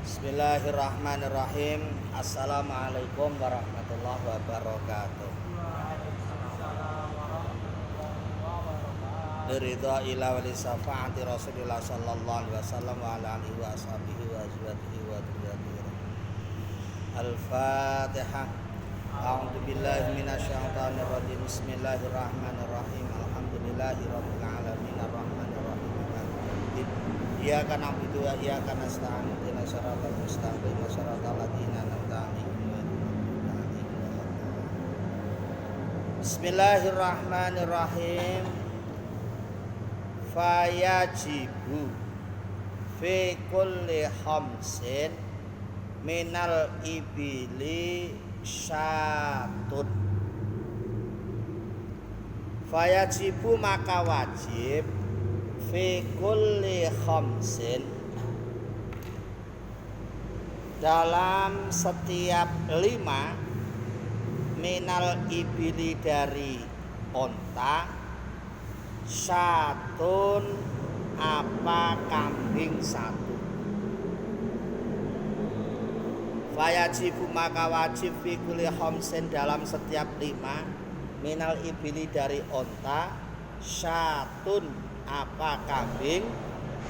Bismillahirrahmanirrahim. Assalamualaikum warahmatullahi wabarakatuh. Ridha ila wali syafaati Rasulillah sallallahu alaihi wasallam wa ala alihi wa ashabihi wa azwajihi wa dzurriyyatihi. Al-Fatihah. A'udzu billahi minasyaitonir rajim. Bismillahirrahmanirrahim. Alhamdulillahirabbil alamin arrahmanir rahim. Iyyaka na'budu wa iyyaka nasta'in. Ihdinas siratal mustaqim. Shiratal ladzina an'amta 'alaihim. Bismillahirrahmanirrahim. Fayajibu fi kulli khamsin minal ibili syatun. Fayajibu maka wajib fi kulli khamsin dalam setiap 5 minal ibili dari onta syatun apa kambing 1. Fayajibu maka wajib fi kulli khamsin dalam setiap 5 minal ibili dari onta syatun apa kambing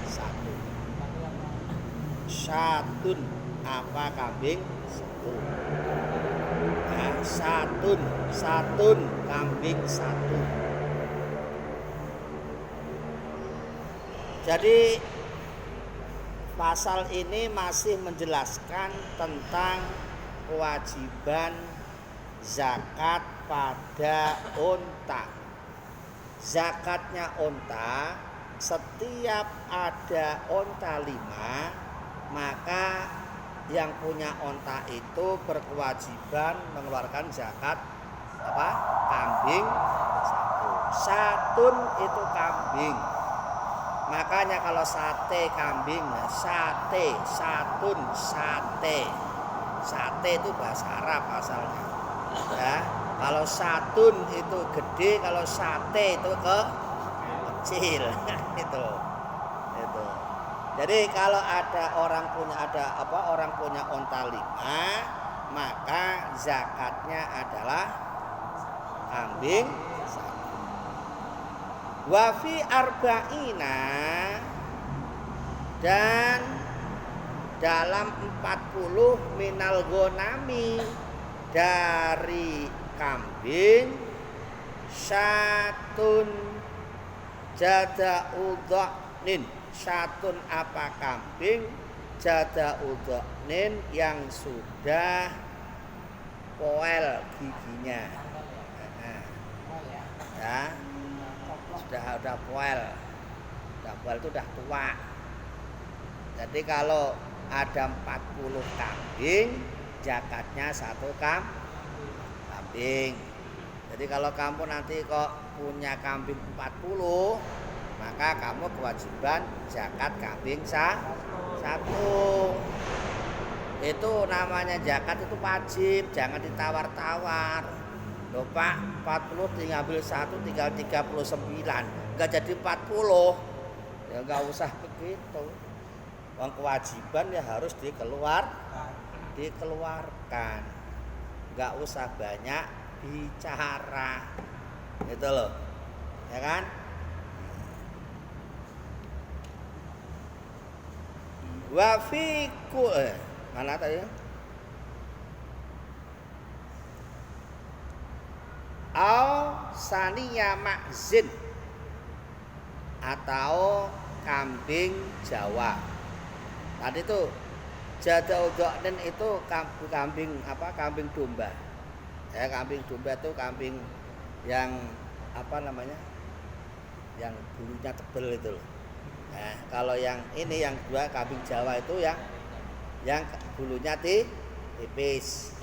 1. Syatun apa kambing 1. Nah, satun kambing 1. Jadi pasal ini masih menjelaskan tentang kewajiban zakat pada unta. Zakatnya unta, setiap ada unta 5, maka yang punya unta itu berkewajiban mengeluarkan zakat apa? Kambing 1. Satun itu kambing. Makanya kalau sate kambing, sate, satun, sate. Sate itu bahasa Arab asalnya. Ya. Kalau satun itu gede, kalau sate itu kecil. Itu. Jadi kalau orang punya unta 5, maka zakatnya adalah kambing 1. Wa fi arba'ina, dan dalam 40 minal ghanami dari kambing syatun jada udhnin. Syatun apa kambing jada udhnin yang sudah poel giginya. Ya. Sudah poel. Sudah poel itu sudah tua. Jadi kalau ada 40 kambing, zakatnya 1 kambing. Jadi kalau kamu nanti kok punya kambing 40, maka kamu kewajiban zakat kambing 1. Itu namanya zakat itu wajib, jangan ditawar-tawar. Loh Pak, 40 diambil 1 tinggal 39, enggak jadi 40. Ya enggak usah begitu. Uang kewajiban ya harus dikeluarkan. Enggak usah banyak bicara. Gitu loh. Ya kan? Wa fi mana tadi? Au saniya ma'zin atau kambing Jawa. Tadi itu jada udhnin itu kambing apa? Kambing domba. Ya, kambing domba itu kambing yang apa namanya? Yang bulunya tebal itu loh. Nah, kalau yang ini yang 2 kambing Jawa itu yang bulunya tipis.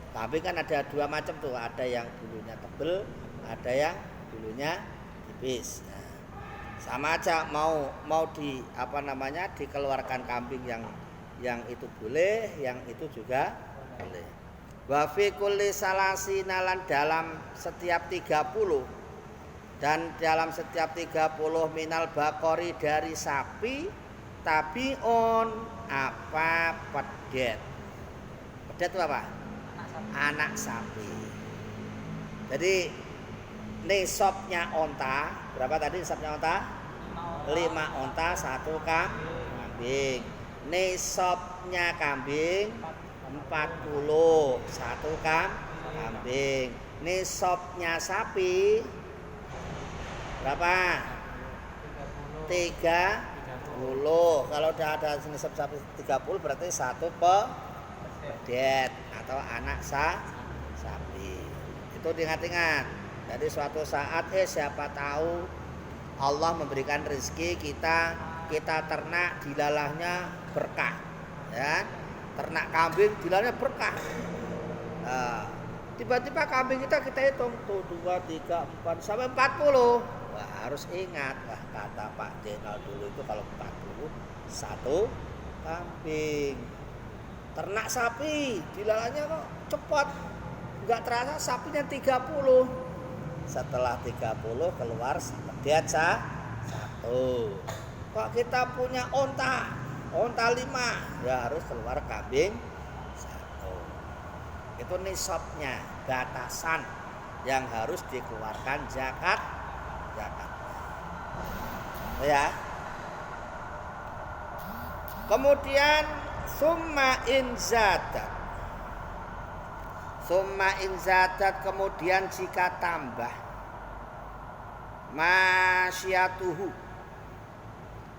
Kambing kan ada 2 macam tuh, ada yang bulunya tebal, ada yang bulunya tipis. Nah, sama aja mau di apa namanya dikeluarkan kambing yang itu boleh, yang itu juga boleh. Wa fi kulli salasina lan dalam setiap 30 dan dalam setiap 30 minal bakori dari sapi tabi'un apa pedet. Pedet itu apa? Anak sapi. Jadi nisabnya onta, berapa tadi nisabnya onta? 5 onta 1 kambing. Nisabnya kambing 40 1 kambing. Nisabnya sapi berapa? 30. Kalau udah ada nisab sapi 30 berarti 1 pedet atau anak sapi. Itu diingat-ingat. Jadi suatu saat siapa tahu Allah memberikan rezeki kita ternak dilalahnya berkah. Ya. Ternak kambing dilalahnya berkah. Nah, tiba-tiba kambing kita hitung 1, 2, 3, 4 sampai 40. Wah, harus ingat, kata Pak Jenal dulu itu kalau 40 1 kambing. Ternak sapi dilalahnya kok cepat. Enggak terasa sapinya 30. Setelah 30 keluar pedet 1. Kok kita punya onta 5, ya harus keluar kambing 1. Itu nisabnya, batasan yang harus dikeluarkan zakat. Ya. Kemudian summa in zadat kemudian jika tambah masyatuhu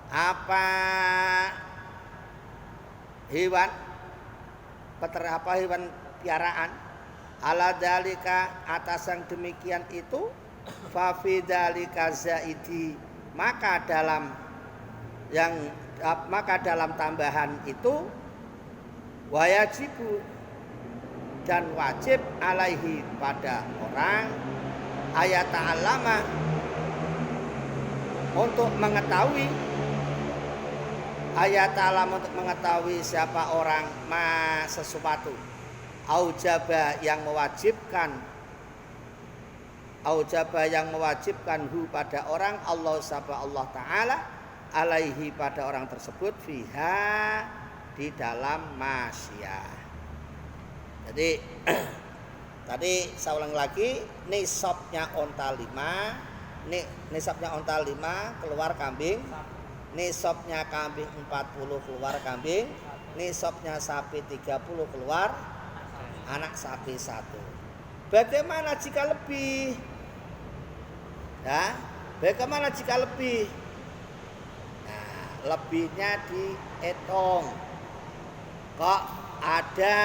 apa hewan hewan piaraan ala dalika atas yang demikian itu fa fi dalika zaidi maka dalam tambahan itu wajibu dan wajib alaihi pada orang ayat ta'allama untuk mengetahui siapa orang sesuatu aujaba yang mewajibkan hu pada orang Allah Ta'ala alaihi pada orang tersebut fiha di dalam masyiyah. Jadi tadi saya ulang lagi, nisabnya onta 5 keluar kambing, nisabnya kambing 40 keluar kambing, nisabnya sapi 30 keluar anak sapi 1. Bagaimana jika lebih? Ya, bagaimana jika lebih? Nah, lebihnya dihitung. Kok ada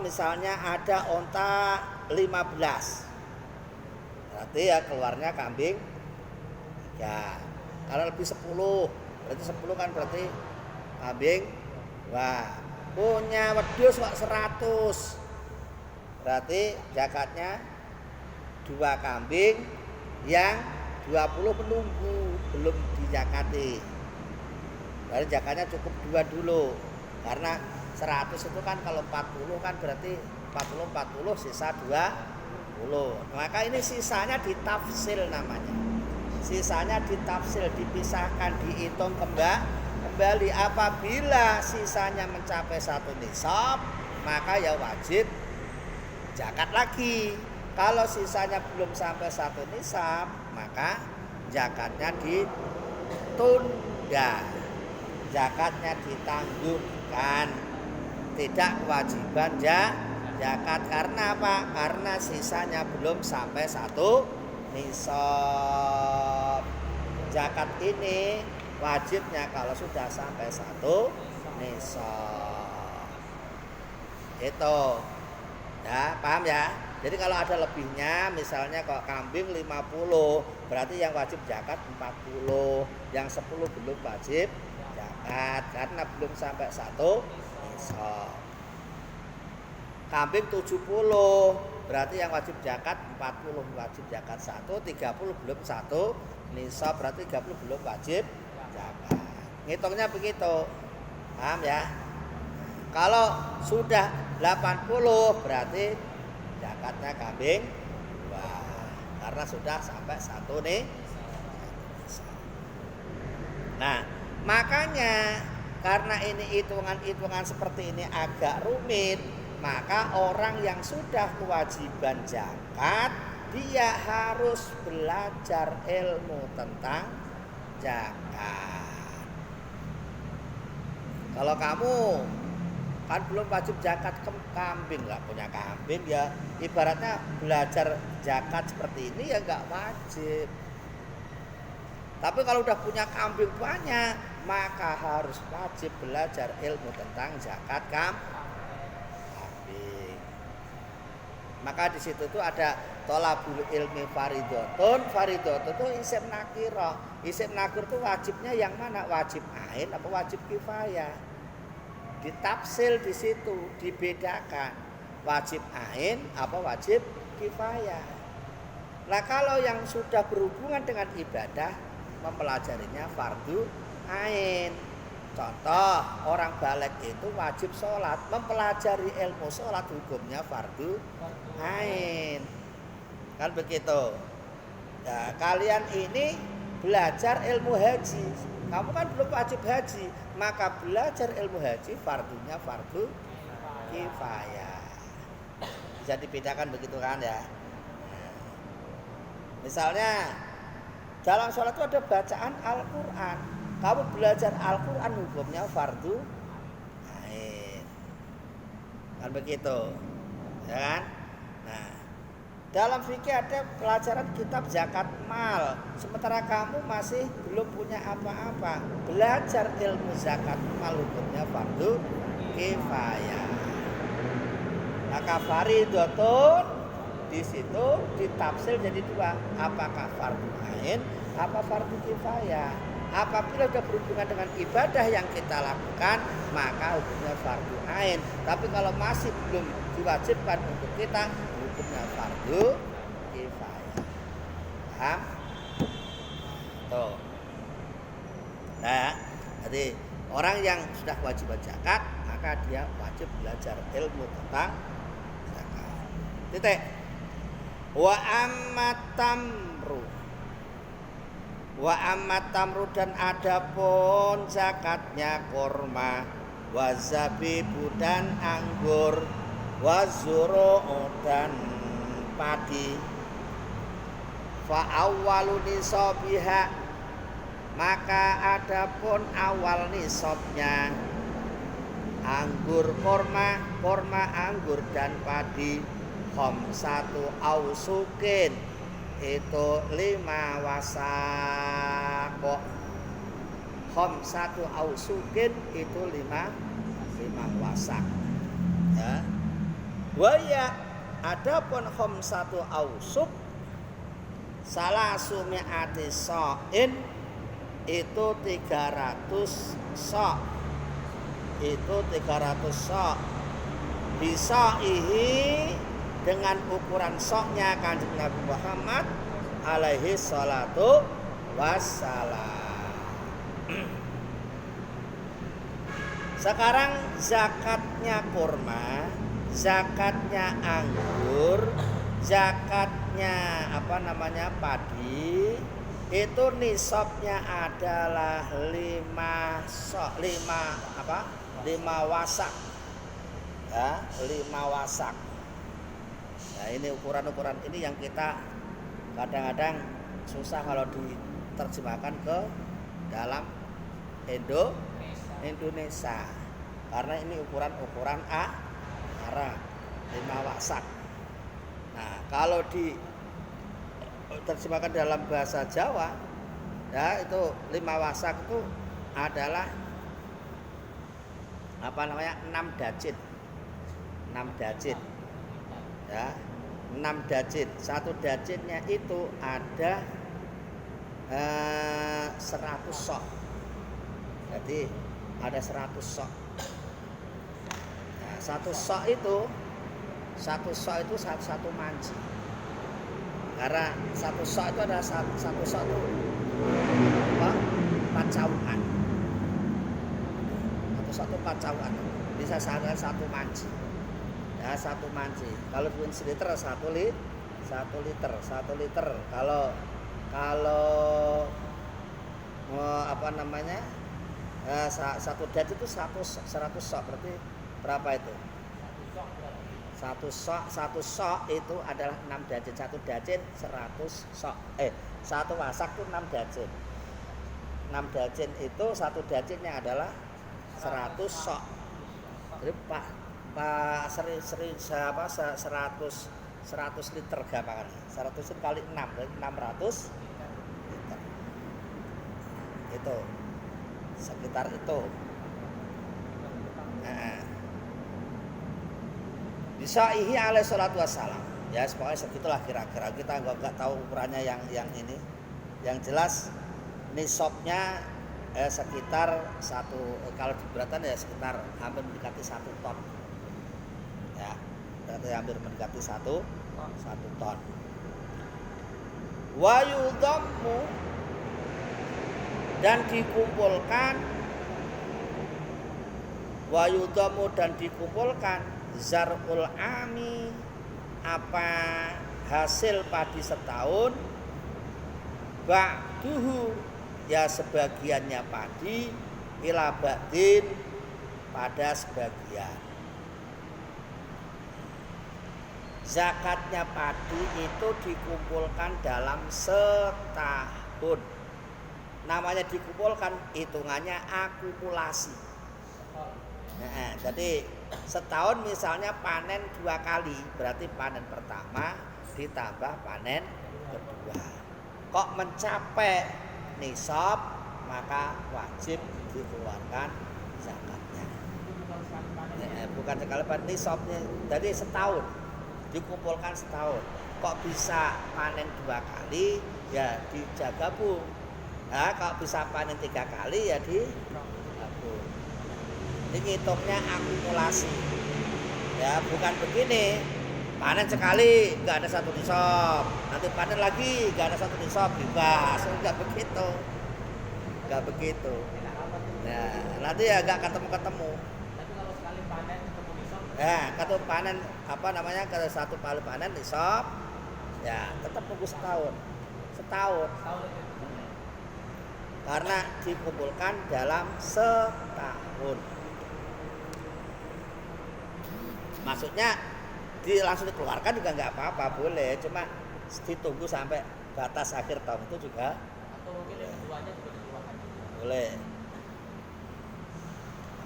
misalnya ada onta 15. Berarti ya keluarnya kambing 3. Kalau lebih 10, berarti 10 kan berarti kambing. Wah, punya wedhus kok 100. Berarti zakatnya 2 kambing yang 20 menunggu belum dizakati. Berarti zakatnya cukup 2 dulu. Karena 100 itu kan kalau 40 kan berarti 40 sisa 20. Maka ini sisanya ditafsil namanya. Sisanya ditafsil, dipisahkan, dihitung kembali apabila sisanya mencapai 1 nisab, maka ya wajib zakat lagi. Kalau sisanya belum sampai 1 nisab, maka zakatnya ditunda. Zakatnya ditangguhkan. Tidak kewajiban zakat karena apa? Karena sisanya belum sampai 1 nisab. Zakat ini wajibnya kalau sudah sampai 1 nisab. Itu. Ya, paham ya? Jadi kalau ada lebihnya, misalnya kok kambing 50, berarti yang wajib zakat 40, yang 10 belum wajib zakat karena belum sampai 1 nisab. Kambing 70, berarti yang wajib zakat 40, wajib zakat 1, 30 belum 1 nisab, berarti 30 belum wajib zakat. Ngitungnya begitu. Paham ya? Kalau sudah 80 berarti zakatnya kambing 2 karena sudah sampai 1 nih. Nah, Makanya karena ini hitungan-hitungan seperti ini agak rumit, maka orang yang sudah kewajiban zakat dia harus belajar ilmu tentang zakat. Kalau kamu kan belum wajib zakat kambing, nggak punya kambing ya ibaratnya belajar zakat seperti ini ya nggak wajib. Tapi kalau udah punya kambing banyak, maka harus wajib belajar ilmu tentang zakat kambing. Maka di situ tuh ada tolabul ilmi faridotun. Faridotun itu isim nakiro. Isim nakir itu wajibnya yang mana? Wajib ain apa wajib kifayah? Ditafsil di situ, dibedakan. Wajib ain apa wajib kifayah. Nah kalau yang sudah berhubungan dengan ibadah, mempelajarinya fardu ain. Contoh orang balik itu wajib sholat, mempelajari ilmu sholat hukumnya fardu ain. Kan begitu. Nah, kalian ini belajar ilmu haji, kamu kan belum wajib haji, maka belajar ilmu haji fardunya fardu kifayah. Bisa dibedakan begitu kan ya. Misalnya dalam sholat itu ada bacaan Al-Quran. Kamu belajar Al-Quran hukumnya fardu ain. Kan begitu, ya kan? Nah, dalam fikih ada pelajaran kitab zakat mal. Sementara kamu masih belum punya apa-apa, belajar ilmu zakat mal hukumnya fardu kifayah. Maka faridotun di situ ditafsir jadi dua, apakah fardu ain apa fardu kifayah. Apabila sudah berhubungan dengan ibadah yang kita lakukan, maka hukumnya fardu ain. Tapi kalau masih belum diwajibkan untuk kita, hukumnya fardu kifayah. Paham? Tuh. Nah, jadi orang yang sudah kewajiban zakat, maka dia wajib belajar ilmu tentang zakat. Titik. Wa ammat tamru dan adapun zakatnya kurma, wa zabibu dan anggur, wa zuru' dan padi. Fa awwalu nisabiha, maka adapun awal nisabnya anggur kurma, anggur dan padi, satu ausukin itu 5 wasak. Satu ausukin itu 5 wasak. Ya. Waya adapun satu ausuk salah sumi'ati so'in itu 300 sok. Itu 300 sok. Bisa dengan ukuran soknya Kanjeng Nabi Muhammad alaihi salatu wassalam. Sekarang zakatnya kurma, zakatnya anggur, zakatnya padi, itu nisabnya adalah 5 wasak. Ya, 5 wasak. Nah, ini ukuran-ukuran ini yang kita kadang-kadang susah kalau diterjemahkan ke dalam Indonesia. Karena ini ukuran-ukuran Arab, 5 wasak. Nah, kalau diterjemahkan dalam bahasa Jawa, ya itu 5 wasak itu adalah 6 dajin. 6 dajin. Ya. 6 dajin. Satu dajinnya itu ada 100 sok. Jadi ada 100 sok. Nah, satu sok itu satu manci. Karena satu sok itu ada satu sok itu pacauan. Satu pacauan bisa sangat 1 manci. Ya, 1 manci. Kalau pun seliter 1 liter. 1 liter. Kalau Satu daj itu 100 sok berarti berapa itu? Satu sok itu adalah 6 dajin. Satu dajin 100 sok. Satu wasak itu 6 dajin. 6 dajin itu satu dajinnya adalah 100 sok. Jadi Pak seri 100 liter gampang. 100 kali 6 berarti 600 liter. Itu sekitar itu. Bisa ihi alaihi salatu wassalam. Ya, pokoknya segitulah kira-kira. Kita enggak tahu ukurannya yang ini. Yang jelas nisabnya sekitar kalau diberatan ya sekitar hampir mendekati 1 ton. Ya, berarti hampir mendekati 1 ton. Wa yudhammu dan dikumpulkan zarul ami apa hasil padi setahun ba'duhu ya sebagiannya padi ila ba'din pada sebagian. Zakatnya padi itu dikumpulkan dalam setahun. Namanya dikumpulkan, hitungannya akumulasi. Nah, jadi setahun misalnya panen 2 kali, berarti panen pertama ditambah panen kedua. Kok mencapai nisab, maka wajib dikeluarkan zakatnya. Bukan sekali panen nisabnya, jadi setahun dikumpulkan setahun. Kok bisa panen 2 kali, ya digabung. Nah, kalau bisa panen 3 kali ya digabung. Ini ngitungnya akumulasi. Ya, bukan begini. Panen sekali enggak ada 1 nisab. Nanti panen lagi enggak ada 1 nisab, bebas. Enggak begitu. Enggak begitu. Nah, nanti ya enggak ketemu. Tapi kalau sekali panen ketemu nisab. Ya, kalau panen kalau 1 kali panen nisab, ya tetap tunggu setahun. Setahun. Karena dikumpulkan dalam setahun. Maksudnya langsung dikeluarkan juga nggak apa-apa, boleh, cuma ditunggu sampai batas akhir tahun itu juga. Atau mungkin yang keduanya juga dikeluarkan. Boleh.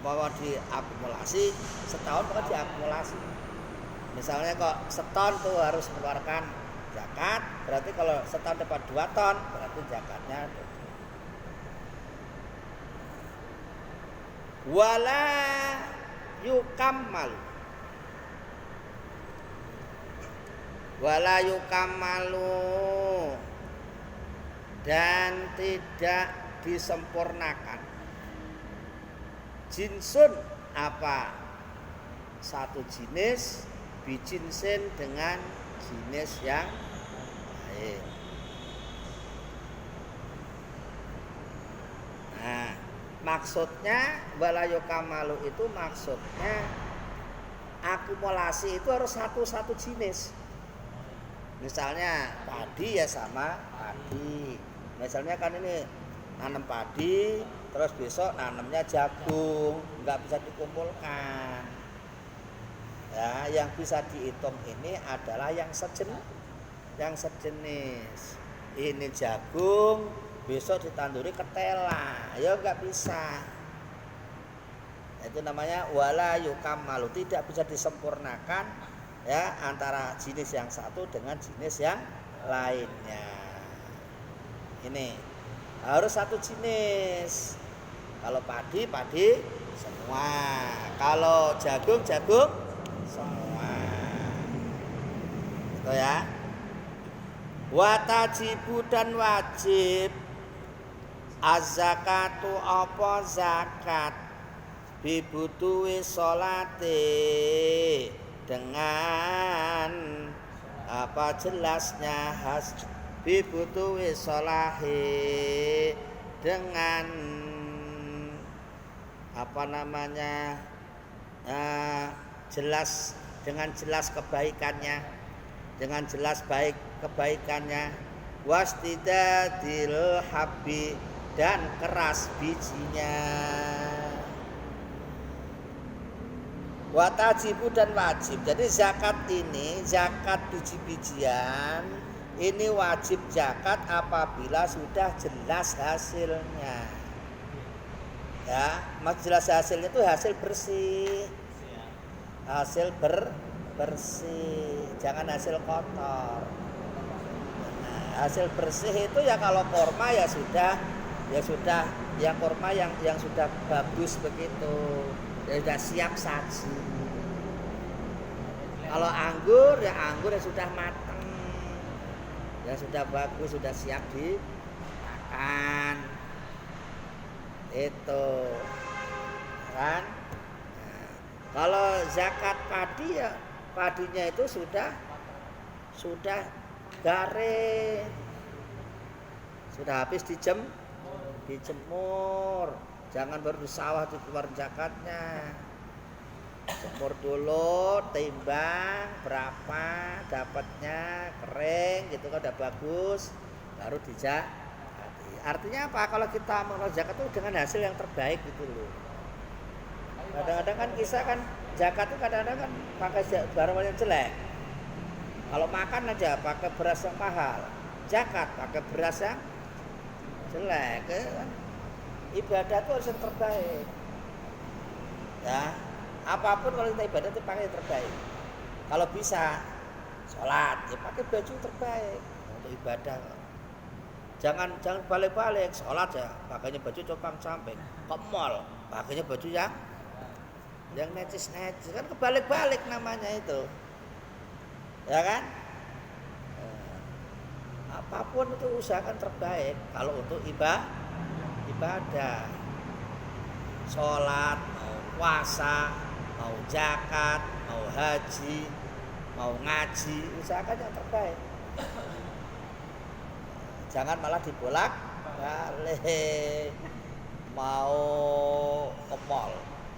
Mau diakumulasi setahun, pokoknya diakumulasi. Misalnya kok seton tuh harus mengeluarkan zakat, berarti kalau setahun dapat 2 ton, berarti zakatnya wala yukammalu dan tidak disempurnakan jinsun apa satu jenis bijinsin dengan jenis yang lain. Nah, maksudnya wala yukamalu itu maksudnya akumulasi itu harus satu jenis. Misalnya padi ya sama padi. Misalnya kan ini nanam padi, terus besok nanamnya jagung, nggak bisa dikumpulkan. Ya, yang bisa dihitung ini adalah yang sejenis. Ini jagung, besok ditanduri ketela, ya nggak bisa. Itu namanya wala yukammalu, tidak bisa disempurnakan ya antara jenis yang satu dengan jenis yang lainnya. Ini harus satu jenis. Kalau padi semua, kalau jagung semua. Itu ya. Watajibu dan wajib az-zakatu apa zakat bibutuwi sholati dengan apa jelasnya bibutuwi sholahi dengan apa namanya jelas dengan jelas kebaikannya, dengan jelas baik kebaikannya, wastidadil habbi dan keras bijinya. Wa tajibu dan wajib. Jadi zakat ini, zakat biji-bijian ini wajib zakat apabila sudah jelas hasilnya. Ya, jelas hasilnya itu hasil bersih. Hasil bersih, jangan hasil kotor. Nah, hasil bersih itu ya kalau kurma ya sudah yang kurma yang sudah bagus begitu. Ya sudah siap saji. Kalau anggur ya anggur yang sudah matang, yang sudah bagus, sudah siap dimakan. Itu kan. Nah, kalau zakat padi ya padinya itu sudah garing, sudah habis dijemur. Jangan baru di sawah dikeluar zakatnya. Jemur dulu, timbang berapa dapatnya, kering gitu kan udah bagus, baru dizakati. Artinya apa? Kalau kita mengelola zakat itu dengan hasil yang terbaik gitu loh. Kadang-kadang kan kisah kan zakat itu kadang-kadang kan pakai barang yang jelek. Kalau makan aja pakai beras yang mahal, zakat pakai beras yang jelek kan. Ibadah itu harus yang terbaik. Ya, apapun kalau kita ibadah itu pakai yang terbaik. Kalau bisa sholat, ya pakai baju terbaik untuk ibadah. Jangan balik-balik sholat ya, pakainya baju compang-camping. Ke mall, pakainya baju yang necis-necis, kan kebalik-balik namanya itu. Ya kan? Apapun itu usahakan terbaik kalau untuk ibadah, sholat, mau puasa, mau zakat, mau haji, mau ngaji, usahakan yang terbaik. Jangan malah dibolak-balik. Mau ke mall,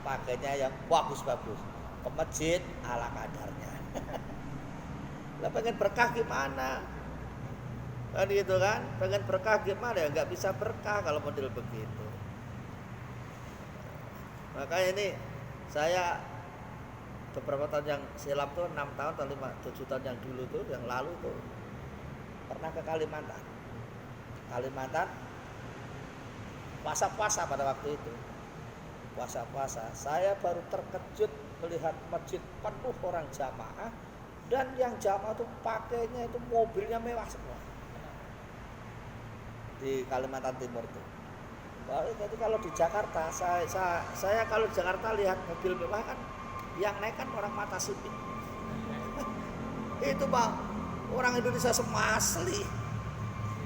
pakainya yang bagus-bagus, ke masjid ala kadarnya. Lah pengen berkah gimana? Kan gitu kan, pengen berkah gimana ya, nggak bisa berkah kalau model begitu. Makanya ini saya beberapa tahun yang silam tuh 6 tahun atau 7 tahun yang dulu tuh, yang lalu tuh pernah ke Kalimantan puasa pada waktu itu, puasa saya baru terkejut melihat masjid penuh orang jamaah, dan yang jamaah tuh pakainya itu mobilnya mewah semua di Kalimantan Timur tuh. Jadi kalau di Jakarta, saya kalau di Jakarta lihat mobil mewah kan, yang naik kan orang mata sipit. Itu bang, orang Indonesia semua asli.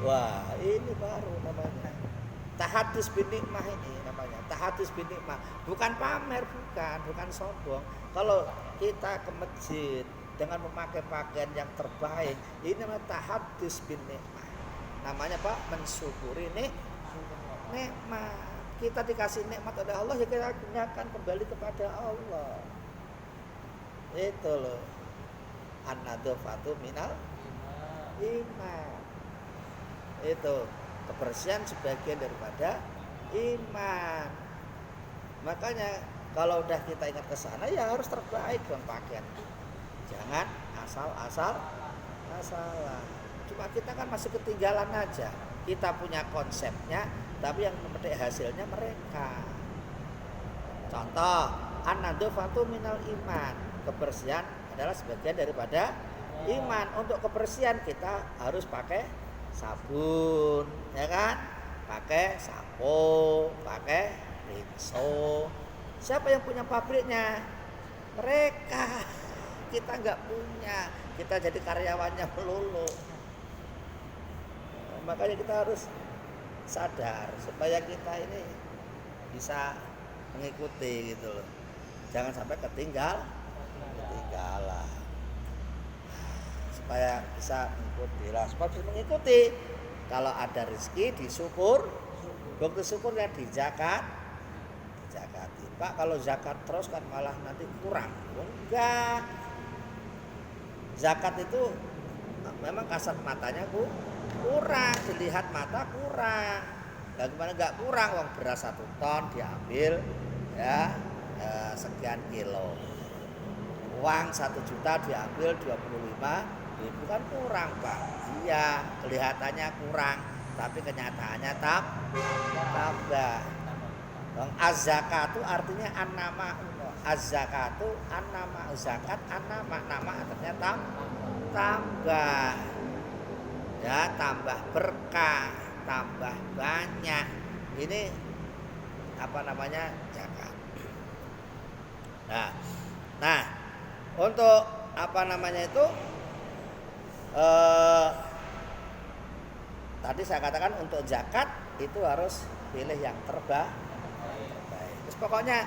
Wah, ini baru namanya tahadus bin nikmah, ini namanya tahadus bin nikmah. Bukan pamer, bukan sombong. Kalau kita ke masjid dengan memakai pakaian yang terbaik, ini namanya tahadus bin nikmah. Namanya Pak, mensyukuri nikmat. Kita dikasih nikmat oleh Allah, ya kita gunakan kembali kepada Allah. Itu loh. An-nadhafatu minal iman. Itu kebersihan sebagian daripada iman. Makanya kalau udah kita ingat ke sana ya harus terbaik dong pakaian. Jangan asal-asalan. Cuma kita kan masih ketinggalan aja. Kita punya konsepnya, tapi yang memetik hasilnya mereka. Contoh, an-nadhafatu minal iman. Kebersihan adalah sebagian daripada iman. Untuk kebersihan kita harus pakai sabun, ya kan? Pakai sampo, pakai rinso. Siapa yang punya pabriknya? Mereka. Kita nggak punya. Kita jadi karyawannya melulu. Makanya kita harus sadar supaya kita ini bisa mengikuti gitu loh. Jangan sampai ketinggalan. Supaya bisa mengikuti lah, supaya bisa mengikuti. Kalau ada rezeki disyukur, bukti syukurnya dijakati. Pak, kalau zakat terus kan malah nanti kurang. Enggak. Zakat itu memang kasat matanya kurang, dilihat mata kurang. Nah, gimana nggak kurang? Uang beras 1 ton diambil ya sekian kilo. uang 1 juta diambil 25.000 kan kurang Pak. Iya, kelihatannya kurang, tapi kenyataannya tambah. Dong az-zakatu artinya an-nama. Az-zakatu an-nama, zakat an-nama, nama artinya tambah. Ya, tambah berkah, tambah banyak. Ini apa namanya? Zakat. Nah, untuk apa namanya itu? Tadi saya katakan untuk zakat itu harus pilih yang terbaik. Terus pokoknya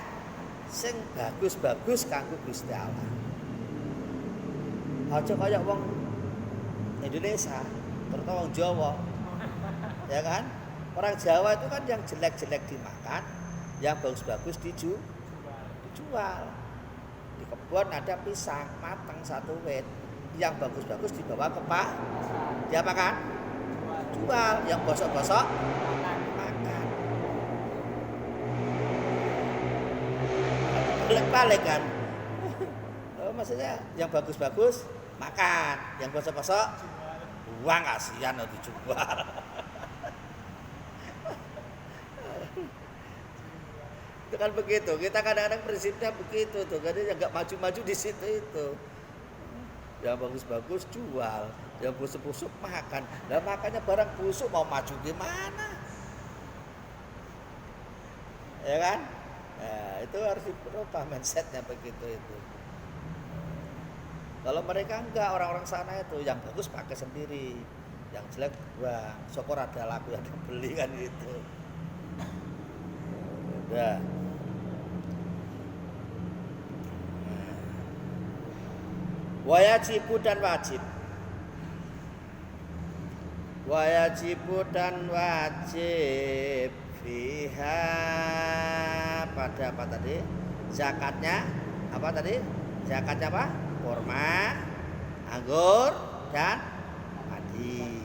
sing bagus-bagus kanggo Gusti Allah. Aja kaya wong Indonesia, terutama wong Jawa. Ya kan? Orang Jawa itu kan yang jelek-jelek dimakan, yang bagus-bagus dijual. Di kebun ada pisang matang 1 wit, yang bagus-bagus dibawa ke diapakan? Jual, yang bosok-bosok makan. Balik kan? Maksudnya yang bagus-bagus makan, yang bosok-bosok buang, kasihan atau dijual. Itu kan begitu. Kita kadang-kadang prinsipnya begitu tuh. Kadang nggak maju-maju di situ itu. Yang bagus-bagus jual, yang busuk-busuk makan. Lah makannya barang busuk mau maju gimana? Ya kan? Nah, itu harus dirubah mindsetnya begitu itu. Kalau mereka enggak, orang-orang sana itu yang bagus pakai sendiri, yang jelek buang. Syukur ada laku yang beli kan gitu. Udah. Wajibu dan wajib. Wajibu dan wajib fiha pada apa tadi? Zakatnya apa tadi? Zakatnya apa? Kurma, anggur, dan padi.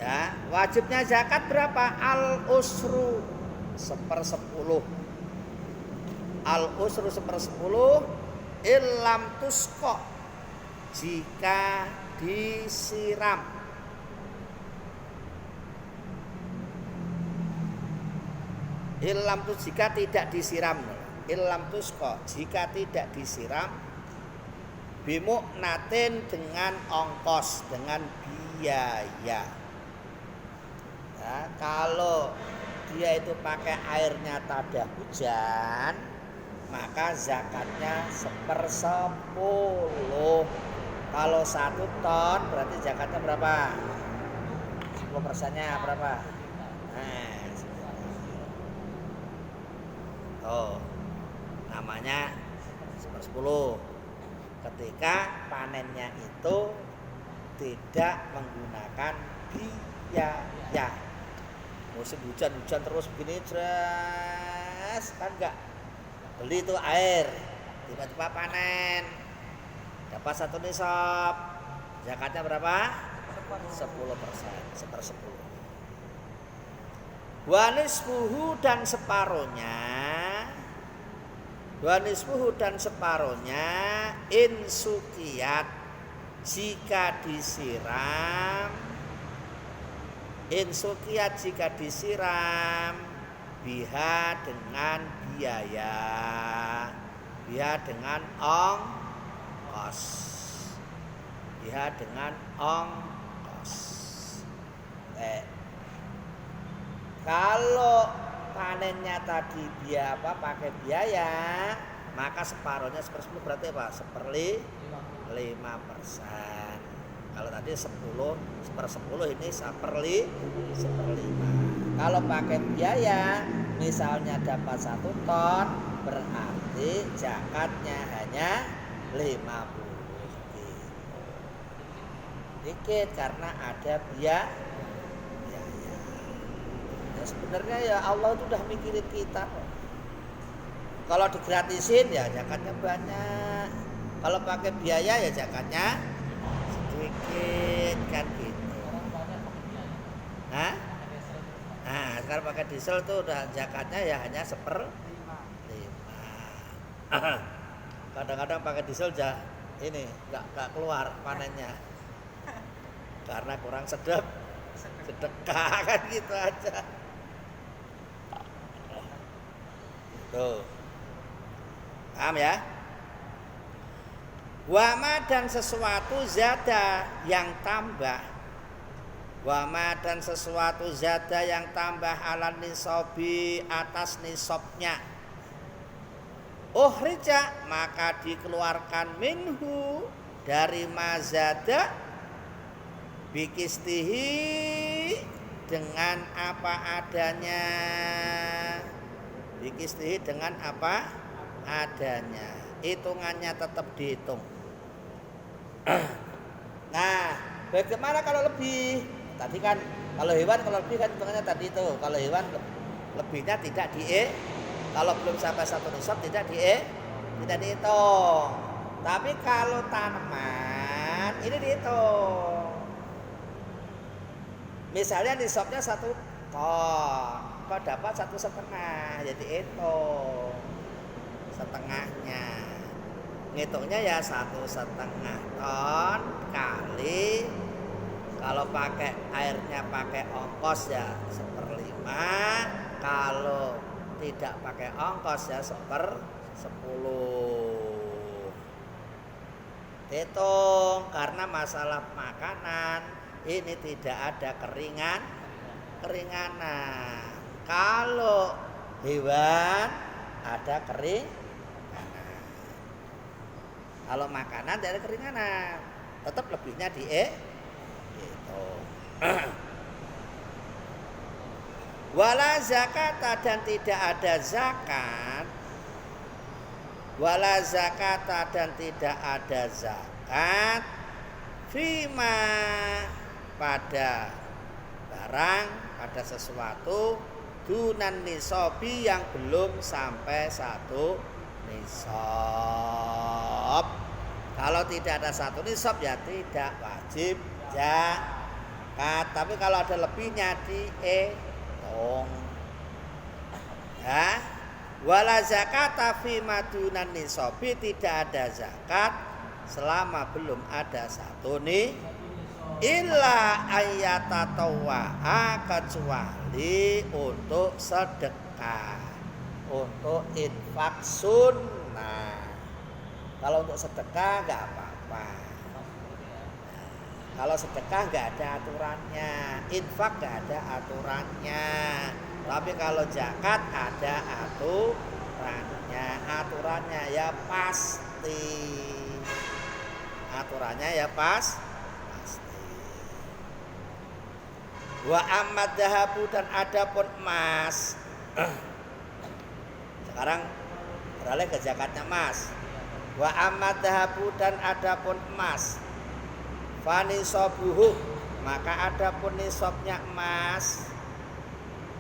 Ya, wajibnya zakat berapa? Al-usru 1/10. Al-usru 1/10 illam tusqa, jika disiram. Illam tus, jika tidak disiram. Illam tusqa, jika tidak disiram. Bimu'natin, dengan ongkos, dengan biaya. Ya, kalau dia itu pakai airnya tada hujan, maka zakatnya 1/10. Kalau 1 ton berarti zakatnya berapa? 10%-nya berapa? Nah, oh, namanya 1/10. Ketika panennya itu tidak menggunakan biaya. Musim hujan terus begini jelas kan enggak beli itu air, tiba-tiba panen dapat 1 nisab, zakatnya berapa? 10%, 1/10. Wa nisfuhu, dan separohnya. Wa nisfuhu, dan separohnya insukiyat, jika disiram. Insukiyat, jika disiram. Biha, dengan biaya. Biha, dengan ongkos. Biha, dengan ongkos. Kalau panennya tadi pakai biaya, maka separohnya 1/10 berarti apa? 1/5%. Kalau tadi 1/10, ini 1/5. Kalau pakai biaya, misalnya dapat 1 ton, berarti zakatnya hanya 50. Dikit karena ada biaya. Sebenarnya ya Allah itu udah mikirin kita. Kalau digratisin ya zakatnya banyak. Kalau pakai biaya ya zakatnya sedikit kan gitu. Hah? Nah, sekarang pakai diesel tuh udah zakatnya ya hanya 1/5. Kadang-kadang pakai diesel ini nggak keluar panennya karena kurang sedap sedekah kan gitu aja. Tuh, paham ya? Wama dan sesuatu zada yang tambah. Wama dan sesuatu zada yang tambah ala nisobi atas nisobnya. Rija maka dikeluarkan minhu dari mazada bikistihi dengan apa adanya. Bikistihi dengan apa adanya. Hitungannya tetap dihitung. Nah, bagaimana kalau lebih? Tadi kan kalau hewan kalau lebih kan hitungannya tadi itu. Kalau hewan lebihnya tidak kalau belum sampai satu nisab tidak dihitung. Tapi kalau tanaman ini dihitung. Misalnya nisabnya 1 ton, kok dapat 1,5, jadi hitung setengahnya. Ngitungnya ya 1,5 ton kali kalau pakai airnya pakai ongkos ya 1/5, kalau tidak pakai ongkos ya 1/10. Hitung karena masalah makanan ini tidak ada keringanan. Kalau hewan ada keringanan. Kalau makanan tidak ada keringanan, tetap lebihnya dihitung. Wala zakata dan tidak ada zakat. Wala zakata dan tidak ada zakat fima pada barang, pada sesuatu dunan nisobi yang belum sampai 1 nisab. Kalau tidak ada 1 nisab ya tidak wajib zakat. Tapi kalau ada lebihnya dihitung. Ya. Wala zakata fi madunan nisabi, tidak ada zakat selama belum ada 1 nisab. Illa ayyatatawwa'a, kecuali untuk sedekah, untuk infak sunnah. Kalau untuk sedekah enggak apa-apa. Kalau sedekah enggak ada aturannya, infak enggak ada aturannya. Tapi kalau zakat ada aturannya. Aturannya ya pasti. Aturannya ya pasti. Wa amad dahabu dan adapun emas. Sekarang beralih ke zakatnya emas. Wa amad dahabu dan adapun emas. Fanisabuhu, maka adapun nisabnya emas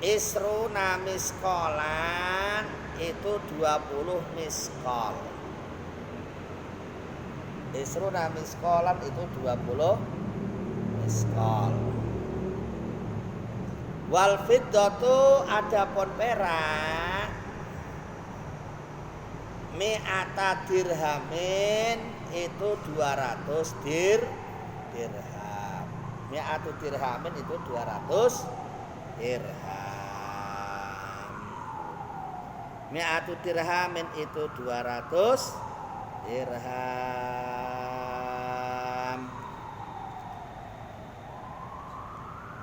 isruna miskolan, itu 20 miskol. Isruna miskolan itu 20 miskol. Wal fiddatu adapun perak mi'ata dirhamin itu 200 dirham. Mi'atu dirhamin itu 200 dirham. Mi'atu dirhamin itu 200 dirham.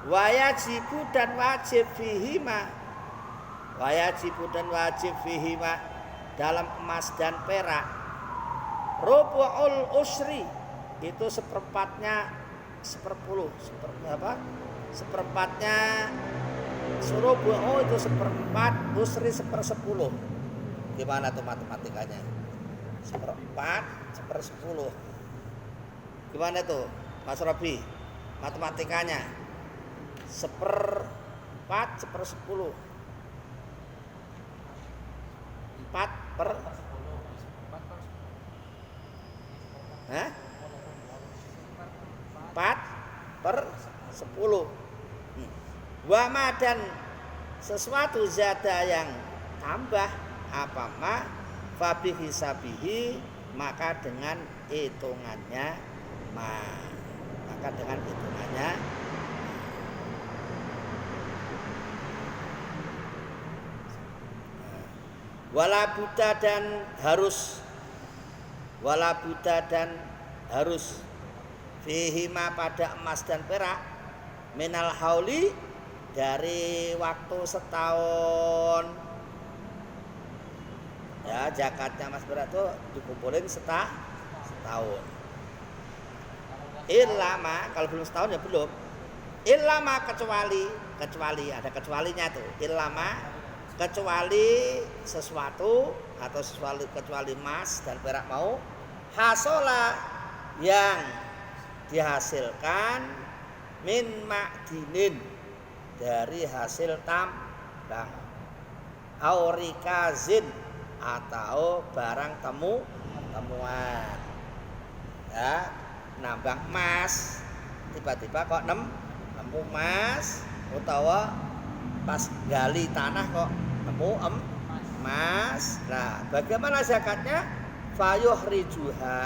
Wayajibu dan wajib fihima. Wayajibu dan wajib fihima dalam emas dan perak. Rubu'ul usri itu seperempatnya seperempatnya surubu'u itu seperempat, usri 1/10. Gimana tuh matematikanya? Seperempat 1/10. Gimana tuh Mas Robi matematikanya? 1/4 1/10. 4 per 4/10. Wama dan sesuatu zada yang tambah apa ma fabi hisabihi maka dengan hitungannya wala buddha dan harus fihima pada emas dan perak minal hauli dari waktu setahun. Ya, zakatnya emas perak itu dikumpulin setahun. Ilama, kalau belum setahun ya belum. Ilama kecuali ada kecualinya tuh. Ilama kecuali sesuatu atau kecuali emas dan perak mau hasola yang dihasilkan min ma'dinin dari hasil tambang aurikazin atau barang temuan ya, nambang emas tiba-tiba kok nemu emas utawa pas gali tanah kok nemu emas. Nah, bagaimana zakatnya? Fayuhrijuha,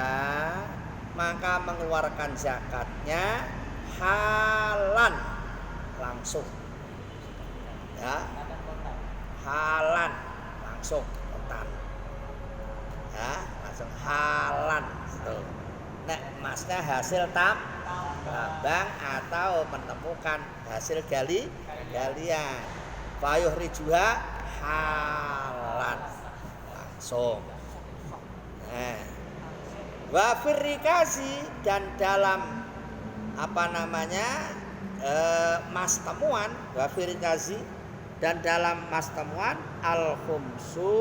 maka mengeluarkan zakatnya halan langsung. Ya. Halan langsung kontan. Ya, langsung halan. Tuh. Nek emasnya hasil tambang atau menemukan hasil galian. Fayuhrijuha halan langsung. Nah, wa firrikasi dan dalam mas temuan wa firrikasi dan dalam mas temuan al-khumsu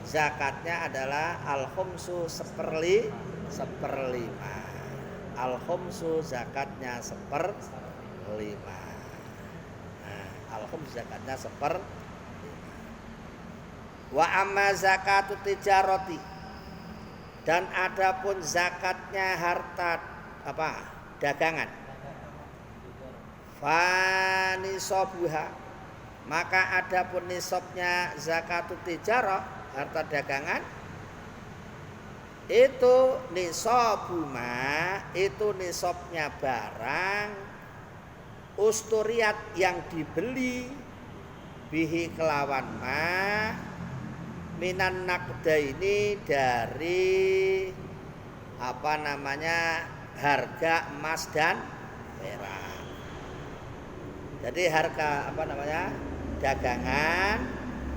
zakatnya adalah al-khumsu seperlima. Al-khumsu zakatnya seperlima. Nah, al-khumsu zakatnya seperlima. Wa amma zakatut tijarati dan adapun zakatnya harta dagangan. Fa nisabuha, maka adapun nisabnya zakatut tijarah harta dagangan itu nisabuma, itu nisabnya barang usturiat yang dibeli bihi kelawan minan nakda ini dari harga emas dan perak. Jadi harga dagangan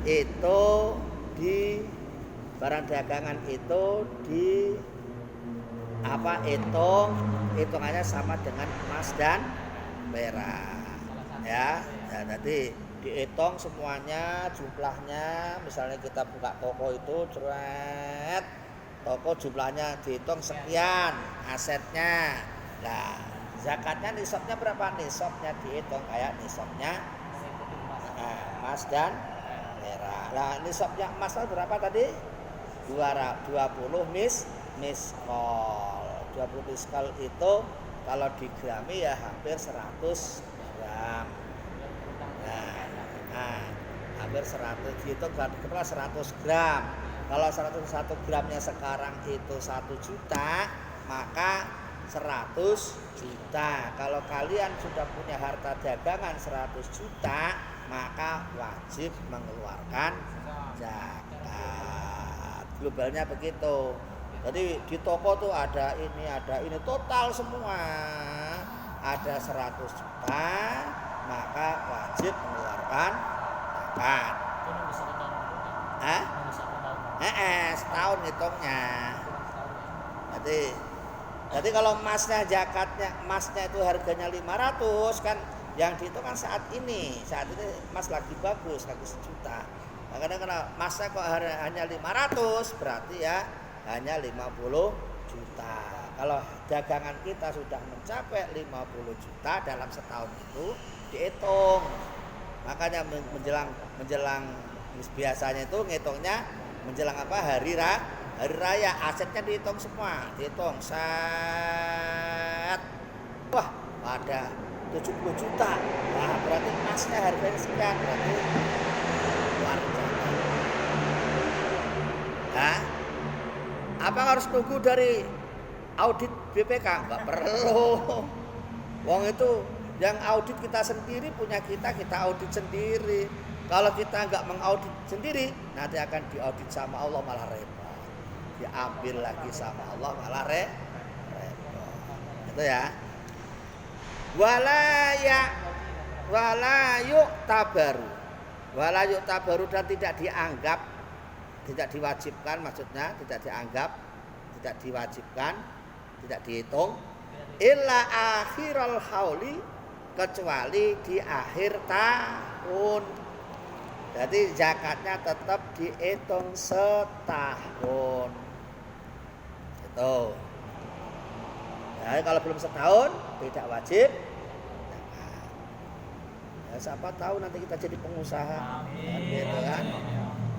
itu barang dagangan itu hitungannya sama dengan emas dan perak. Ya, jadi dihitung semuanya jumlahnya. Misalnya kita buka toko itu toko jumlahnya dihitung sekian asetnya. Nah, zakatnya nisabnya berapa? Nisabnya dihitung kayak nisabnya emas dan perak. Nah, nisabnya emas itu berapa tadi? 20 miskol. 20 miskol itu kalau digrami ya hampir 100 gram. Nah, hampir 100 dihitung katakanlah 100 gram. Kalau 101 gramnya sekarang itu 1 juta, maka 100 juta. Kalau kalian sudah punya harta dagangan 100 juta, maka wajib mengeluarkan zakat. Globalnya begitu. Jadi di toko tuh ada ini total semua ada 100 juta, maka wajib mengeluarkan zakat. Setahun hitungnya. Jadi kalau emasnya itu harganya 500 kan, yang dihitung kan saat ini emas lagi bagus, lagi 1 juta. Nah, karena emasnya kok hanya 500, berarti ya hanya 50 juta. Kalau dagangan kita sudah mencapai 50 juta dalam setahun itu dihitung. Makanya menjelang biasanya itu ngitungnya menjelang hari raya, asetnya dihitung semua, dihitung wah ada 70 juta. Nah, berarti emasnya harganya sekian, berarti luar biasa. Apa harus tunggu dari audit BPK? Enggak perlu. Wong itu yang audit kita sendiri, punya kita audit sendiri. Kalau kita enggak mengaudit sendiri, nanti akan diaudit sama Allah, malah repot. Diambil lagi sama Allah, malah repot. Itu ya. Wala yuk tabaru dan tidak dianggap, tidak diwajibkan, maksudnya tidak dianggap, tidak diwajibkan, tidak dihitung illa akhiral hauli, kecuali di akhir tahun. Jadi zakatnya tetap dihitung setahun. Itu. Nah, kalau belum setahun tidak wajib. Ya, siapa tahu nanti kita jadi pengusaha. Gitu kan.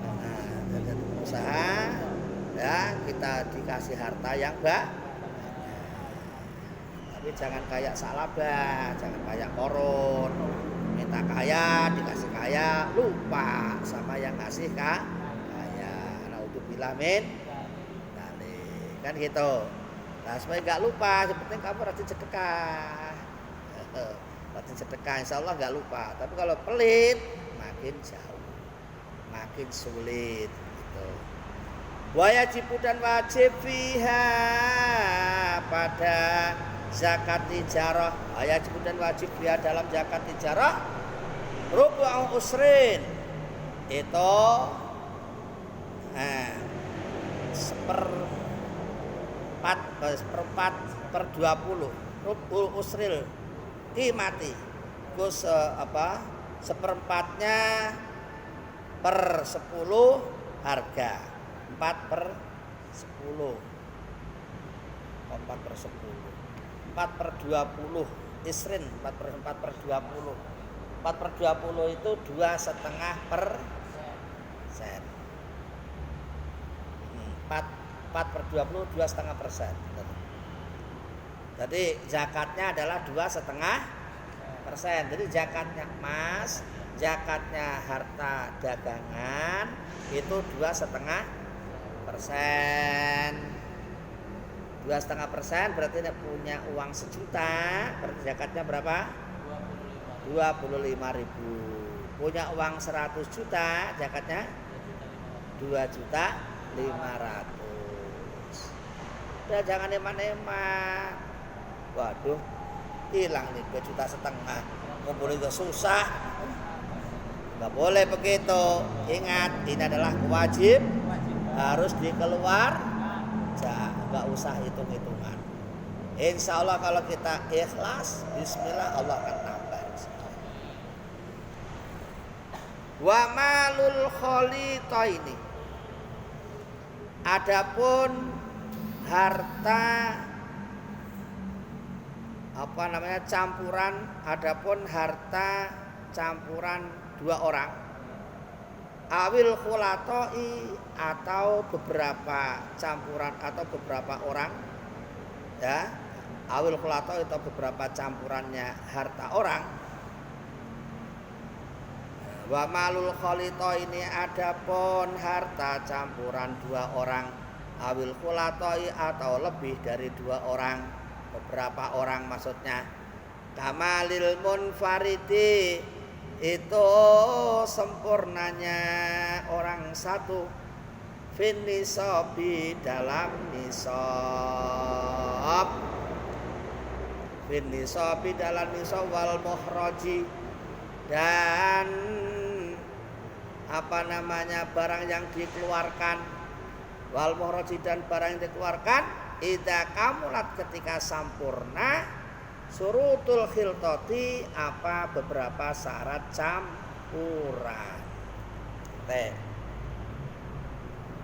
Nah, jadi pengusaha ya kita dikasih harta yang banyak. Tapi jangan kayak salabah, jangan kayak korun. Minta kaya, dikasih kaya, lupa sama yang ngasih kaya. Naudzubillah min dzalik. Kan gitu. Nah, supaya enggak lupa, yang penting kamu rajin sedekah. Rajin sedekah, insya Allah enggak lupa. Tapi kalau pelit, makin jauh, makin sulit. Gitu. Wajib dan wajib fiha pada zakat tijarah. Wajib dan wajib fiha dalam zakat tijarah. Rubu' usrin itu seperempat per 20 rubul usril mati terus seperempatnya per 10 harga 4 per 10 4 per 10 4 per 20 isrin 4 per 20 4 per 20 itu 2,5%. 4 per 20 2,5%. Jadi zakatnya adalah 2,5%. Jadi zakatnya emas, zakatnya harta dagangan itu 2,5%. 2,5% berarti punya uang 1 juta, berarti zakatnya berapa? 25.000. Punya uang 100 juta, zakatnya 2.500.000. Udah jangan eman-eman. Waduh, hilang nih 2,5 juta. Ngumpulin juga susah. Gak boleh begitu. Ingat, ini adalah wajib, harus dikeluar. Gak usah hitung-hitungan. Insya Allah kalau kita ikhlas, bismillah, Allah akan tambah. Wa malul kholitaini. Adapun harta campuran, adapun harta campuran 2 orang, awil khulatoi atau beberapa campuran atau beberapa orang, ya, awil khulatoi atau beberapa campurannya harta orang. Wa malul kholito ini adapun harta campuran 2 orang, awil khulatoi atau lebih dari 2 orang, beberapa orang maksudnya. Kamalil munfaridi itu sempurnanya orang satu, fin nisabi dalam nisab, fin nisabi dalam nisab wal mukhraji, dan barang yang dikeluarkan, wal mukhraji dan barang yang dikeluarkan, idza kamulat ketika sampurna, surutul khiltati beberapa syarat campuran.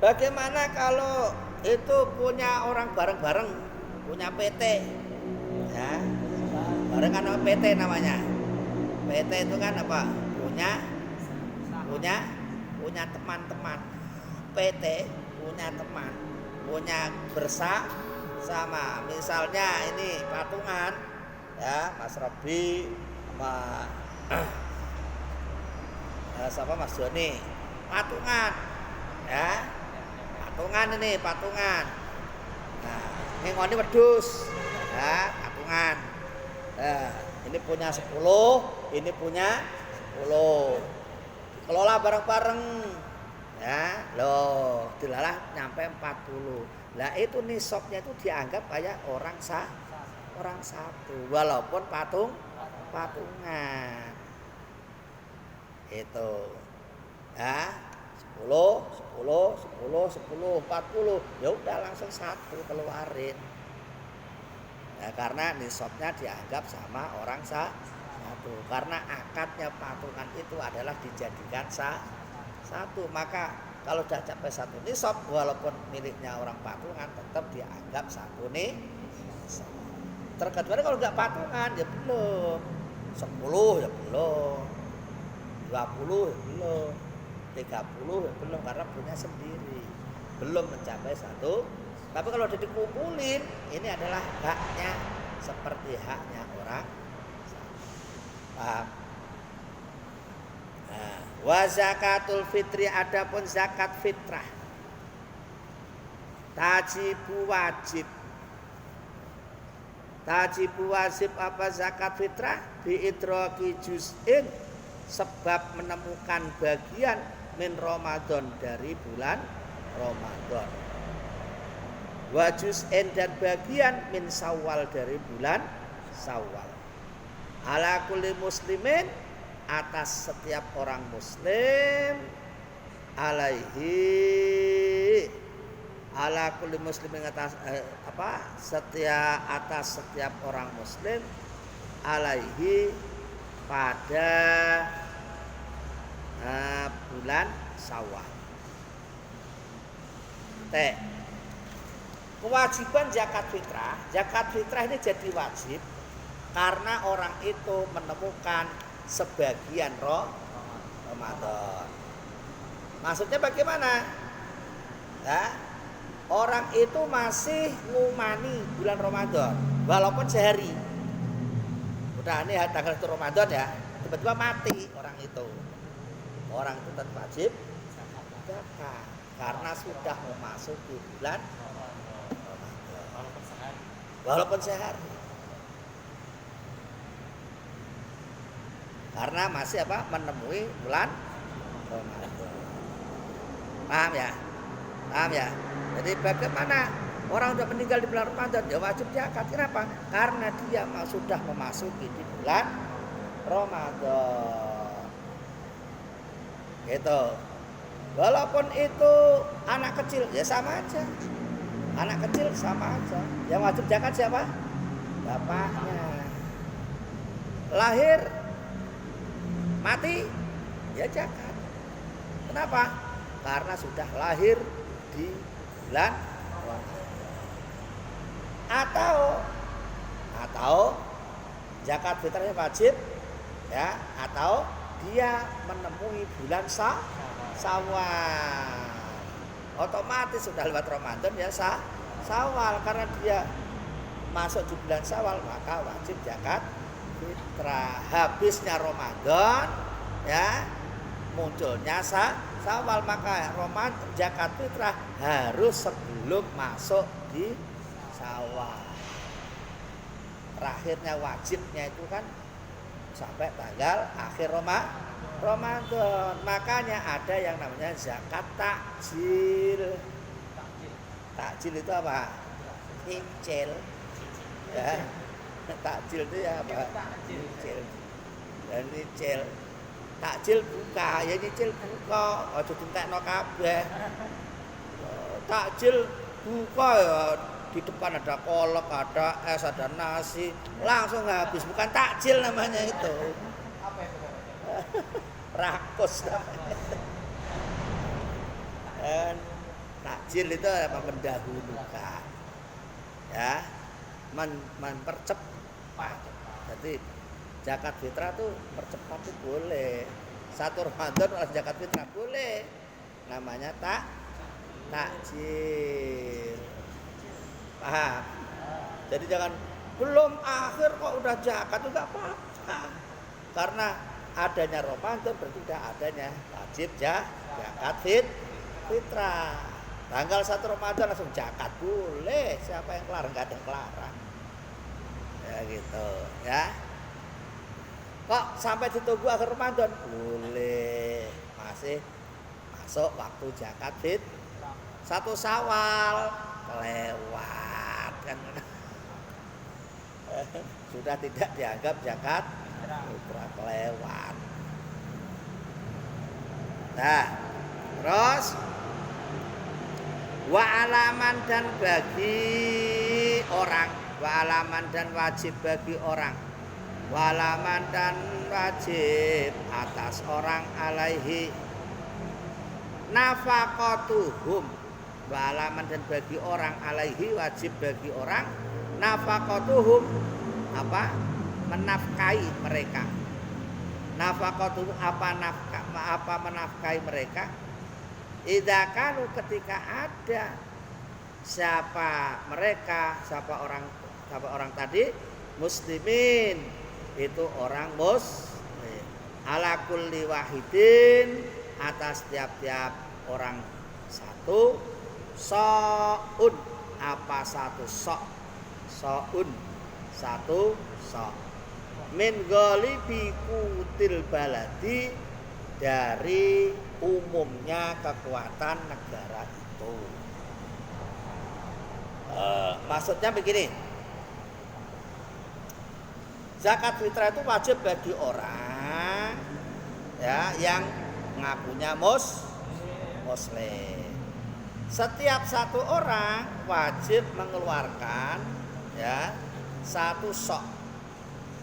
Bagaimana kalau itu punya orang bareng-bareng, punya PT, ya, bareng kan PT namanya. PT itu kan apa? Punya teman-teman. PT punya teman, punya bersama. Misalnya ini patungan, ya, Mas Robi sama Mas Joni patungan, ya, patungan. Nah, ngengoni wedhus. Ya, patungan. Nah, ini punya 10, ini punya 10. Kelola bareng-bareng. Ya, loh, dilalah nyampe 40. Lah itu nisabnya itu dianggap kayak orang satu, walaupun patungan. Itu. Ya, 10, 10, 10, 10, 40. Ya udah langsung satu keluarin. Nah, karena nisabnya dianggap sama orang satu. Karena akadnya patungan itu adalah dijadikan satu. Maka kalau sudah capai satu nisab, walaupun miliknya orang patungan, tetap dianggap satu nisab. Terkecuali kalau nggak patungan ya belum. 10 ya belum. 20 ya belum. 30 ya belum, karena punya sendiri. Belum mencapai satu. Tapi kalau udah dikumpulin, ini adalah haknya seperti haknya orang. Paham? Nah, wa zakatul fitri, adapun zakat fitrah. Tajibu wajib. Tajibu wajib apa zakat fitrah? Biidraki juz'in, sebab menemukan bagian min Ramadan, dari bulan Ramadan. Wa juz'in, dan bagian min Syawal, dari bulan Syawal. Ala kulli muslimin, atas setiap orang muslim, alaihi, ala kulli muslimin, atas atas setiap orang muslim, alaihi, pada bulan Syawal. Kewajiban zakat fitrah. Zakat fitrah ini jadi wajib karena orang itu menemukan sebagian Ramadan. Maksudnya bagaimana? Ya, orang itu masih ngumani bulan Ramadan walaupun sehari. Udah ini tanggal 1 Ramadan ya, tiba-tiba mati orang itu. Orang itu tetap wajib zakat karena sudah memasuki bulan Ramadan. Walaupun sehari. Karena masih menemui bulan Ramadan. Paham ya? Paham ya? Jadi bagaimana orang sudah meninggal di bulan Ramadan, dia wajib zakat. Kenapa? Karena dia sudah memasuki di bulan Ramadan. Gitu. Walaupun itu anak kecil, ya sama aja. Anak kecil sama aja. Yang wajib zakat siapa? Bapaknya. Lahir, mati, ya zakat. Kenapa? Karena sudah lahir di bulan Ramadan. Atau zakat fitrahnya wajib, ya, atau dia menemui bulan Syawal. Otomatis sudah lewat Ramadan ya Syawal, karena dia masuk di bulan Syawal, maka wajib zakat fitrah. Habisnya Ramadan, ya, munculnya Syawal, maka zakat fitrah harus sebelum masuk di Syawal. Terakhirnya wajibnya itu kan sampai tanggal akhir Ramadan. Makanya ada yang namanya zakat takjil. Takjil itu apa? Nyicil. Ya. Takjil itu ya apa? Nyicil. Dan nyicil. Takjil buka, ya nyicil buka. Aja dintekno kabeh. Takjil buka ya, di depan ada kolak, ada es, ada nasi, langsung habis. Bukan takjil namanya itu. Apa itu? Rakus namanya. Dan takjil itu apa? Mendahulukan, ya, mempercepat. Jadi zakat fitrah tuh percepat tuh boleh. 1 Ramadan oleh zakat fitrah boleh. Namanya takjil. Paham? Jadi jangan belum akhir kok udah zakat, itu enggak apa-apa. Karena adanya Ramadan berarti tidak adanya wajib zakat fitrah. Tanggal 1 Ramadan langsung zakat boleh. Siapa yang kelar? Enggak ada yang kelarang. Ya gitu, ya. Kok sampai ditunggu akhir Ramadan? Boleh. Masih masuk waktu zakat fit 1 Syawal kelewat kan. Sudah tidak dianggap zakat fitrah, kelewat. Nah, terus wa alaman dan bagi orang, wa alaman dan wajib bagi orang, wa alaman dan wajib atas orang alaihi nafaqatuhum, wa alaman dan bagi orang alaihi wajib bagi orang nafaqatuhum, apa? Menafkahi mereka. Nafaqatuhum apa menafkahi mereka? Idza kanu ketika ada siapa orang tadi muslimin, itu orang muslim, ala kulli wahidin atas tiap-tiap orang satu, so'un apa satu so'un satu so' min ghalibi kutil baladi dari umumnya kekuatan negara itu. Maksudnya begini, zakat fitrah itu wajib bagi orang ya yang mengakunya muslim. Setiap satu orang wajib mengeluarkan ya satu sok.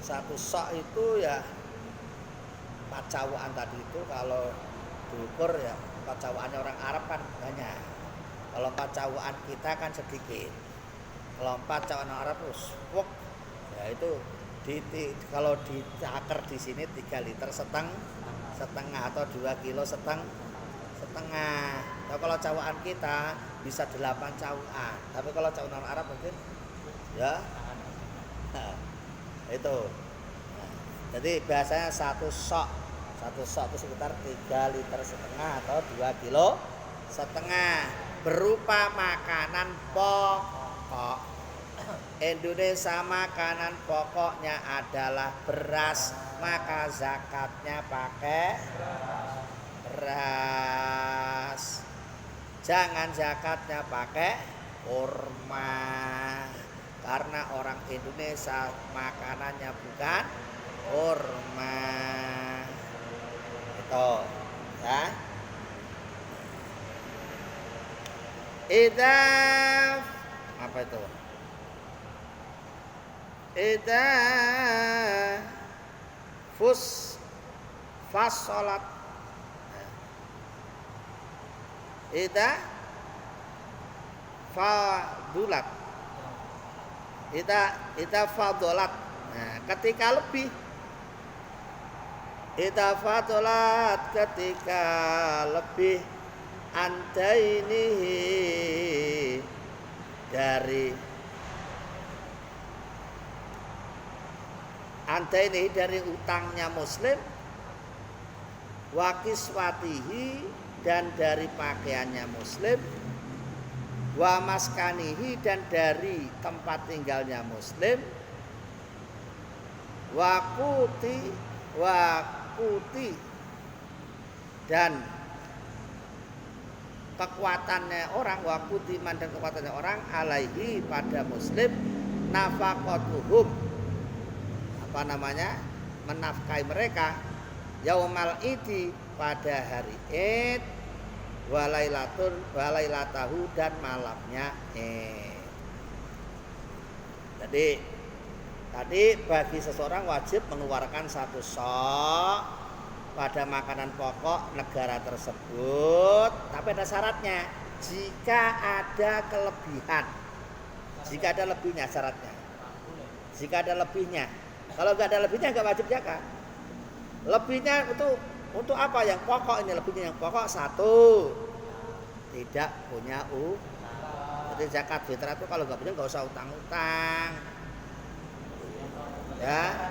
Satu sok itu ya pacawaan tadi itu kalau diukur ya pacawaannya orang Arab kan banyak. Kalau pacawaan kita kan sedikit. Kalau pacawaan orang Arab terus wok ya itu kalau diaker di sini 3 liter setengah atau 2 kilo setengah. Nah, kalau cawaan kita bisa 8 cawaan. Tapi kalau cawaan orang Arab mungkin ya itu. Nah, jadi biasanya satu sok itu sekitar 3 liter setengah atau 2 kilo setengah berupa makanan pokok. Indonesia makanan pokoknya adalah beras, maka zakatnya pakai beras. Jangan zakatnya pakai kurma, karena orang Indonesia makanannya bukan kurma. Itu ya. Idza apa itu? Idza fassalat, idza fadulat, idza fadolat. Nah, ketika lebih, idza fadolat ketika lebih antainihi dari utangnya muslim, wa kiswatihi dan dari pakaiannya muslim, wa maskanihi dan dari tempat tinggalnya muslim, wa kuti dan kekuatannya orang, wa kutiman dan kekuatannya orang alaihi pada muslim nafaqatuhum, apa namanya, menafkahi mereka yaumal idi pada hari Id, walailatahu dan malamnya Id. Jadi tadi bagi seseorang wajib mengeluarkan satu sok pada makanan pokok negara tersebut, tapi ada syaratnya. Jika ada kelebihan, jika ada lebihnya syaratnya. Jika ada lebihnya. Kalau nggak ada lebihnya nggak wajib zakat. Lebihnya itu untuk apa? Yang pokok ini lebihnya yang pokok satu, tidak punya Jadi zakat fitrah itu kalau nggak punya nggak usah utang-utang. Ya,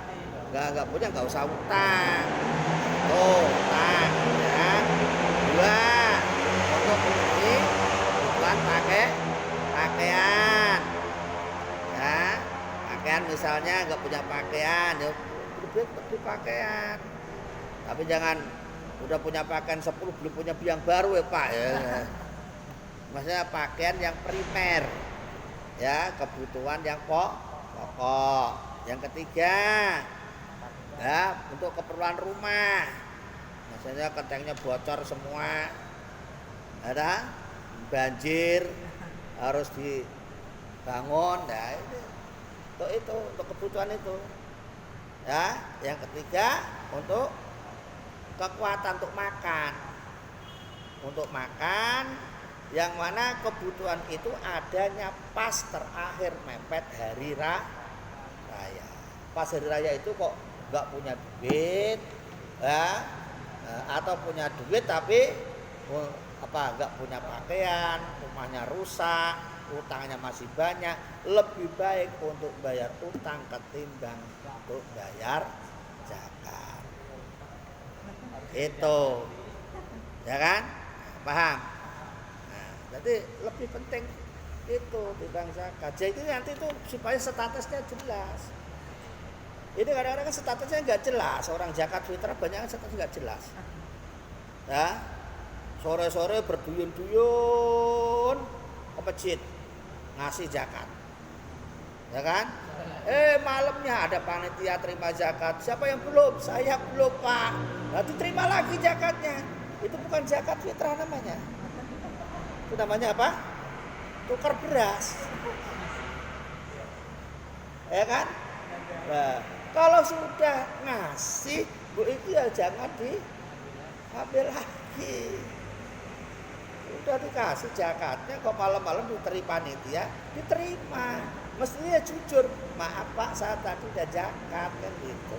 nggak punya nggak usah utang. Utang ya. 2 untuk ini misalnya nggak punya pakaian, ya beli pakaian. Tapi jangan udah punya pakaian 10 belum punya biang baru ya Pak ya. Maksudnya pakaian yang primer, ya kebutuhan yang pokok. Yang ketiga, ya untuk keperluan rumah. Misalnya kentengnya bocor semua, ada banjir harus dibangun, ya itu untuk kebutuhan itu. Ya, yang ketiga untuk kekuatan untuk makan. Untuk makan yang mana kebutuhan itu adanya pas terakhir mepet hari raya. Pas hari raya itu kok nggak punya duit, ya, atau punya duit tapi nggak punya pakaian, rumahnya rusak, utangnya masih banyak, lebih baik untuk bayar utang ketimbang untuk bayar zakat. Itu, ya kan? Paham? Nah, jadi lebih penting itu timbang zakat. Jadi nanti itu supaya statusnya jelas. Ini kadang-kadang kan statusnya nggak jelas. Orang zakat fitrah banyak kan statusnya nggak jelas. Ya, sore-sore berduyun-duyun ke masjid ngasih zakat, ya kan? Malamnya ada panitia terima zakat. Siapa yang belum? Saya belum Pak. Nanti terima lagi zakatnya. Itu bukan zakat fitrah namanya. Itu namanya apa? Tukar beras. Ya kan? Nah, kalau sudah ngasih, Bu itu ya jangan diambil lagi. Udah dikasih zakatnya kok malam-malam diterima panitia, diterima. Mestinya jujur, maaf Pak saya tadi udah zakat kan gitu.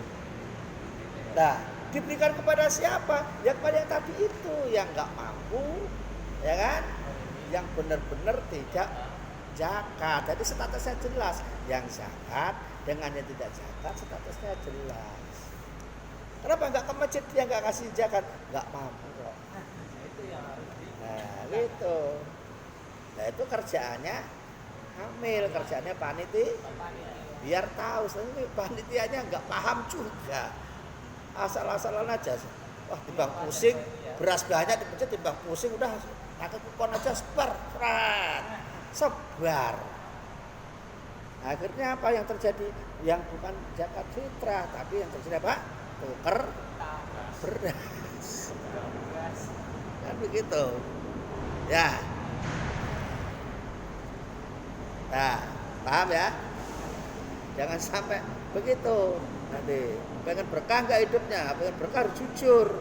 Nah, diberikan kepada siapa? Ya kepada yang tadi itu, yang nggak mampu, ya kan? Yang benar-benar tidak zakat. Jadi statusnya jelas. Yang zakat dengan yang tidak zakat statusnya jelas. Kenapa nggak ke masjid dia nggak kasih zakat? Nggak mampu kok. Nah gitu. Nah itu kerjaannya hamil, kerjaannya panitia. Biar tahu, sebenarnya panitianya nggak paham juga. Asal-asalan aja. Wah timbang pusing, beras banyak di masjid timbang pusing udah pakai kupon aja sebar. Sebar. Akhirnya apa yang terjadi? Yang bukan zakat fitrah, tapi yang terjadi apa? Tuker beras. Kan begitu. Ya. Nah, paham ya? Jangan sampai begitu. Nanti pengen berkah nggak hidupnya? Pengen berkah harus jujur.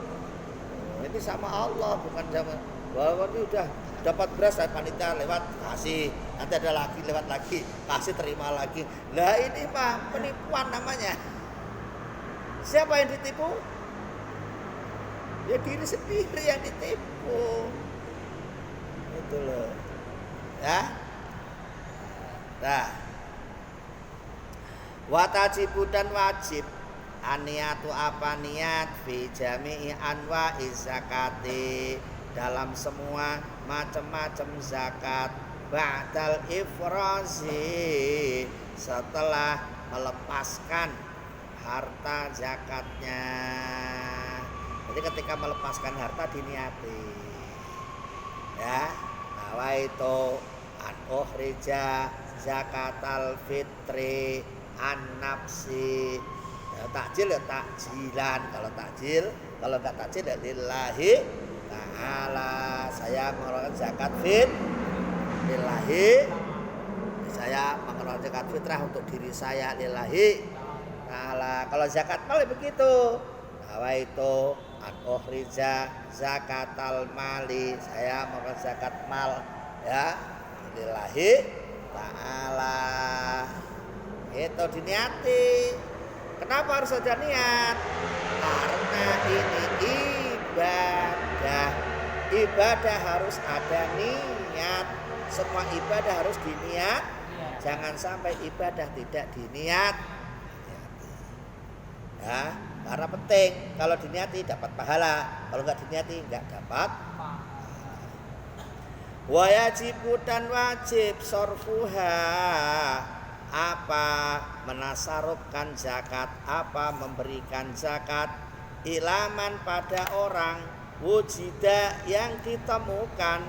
Ini sama Allah, bukan sama bahwa ini udah dapat beras dari panitia lewat kasih, nanti ada lagi lewat lagi kasih terima lagi. Lah ini mah penipuan namanya. Siapa yang ditipu? Ya diri sendiri yang ditipu. Itu loh. Ya. Nah. Watajibu dan wajib aniatu apa niat fi jami'i anwa'i zakati dalam semua macam-macam zakat ba'dal ifrazi setelah melepaskan harta zakatnya. Jadi ketika melepaskan harta diniati. Ya, bahwa itu an ukhrija zakatal fitri an nafsi. Ya, takjil ya takjilan, kalau takjil, kalau enggak takjil ya lillahi ta'ala. Saya mengeluarkan zakat lillahi. Saya mengeluarkan zakat fitrah untuk diri saya lillahi ta'ala. Kalau zakat mal begitu. Bahwa itu an ukhrija zakatal mali. Saya mengeluarkan zakat mal ya lillahi ta'ala. Itu diniati. Kenapa harus ada niat? Karena ini ibadah. Ibadah harus ada niat. Semua ibadah harus diniat. Jangan sampai ibadah tidak diniat. Ya, karena penting. Kalau diniati dapat pahala. Kalau enggak diniati enggak dapat. Wajib dan wajib sorfuha apa menasarufkan zakat, apa memberikan zakat, ilaman pada orang wujida yang ditemukan,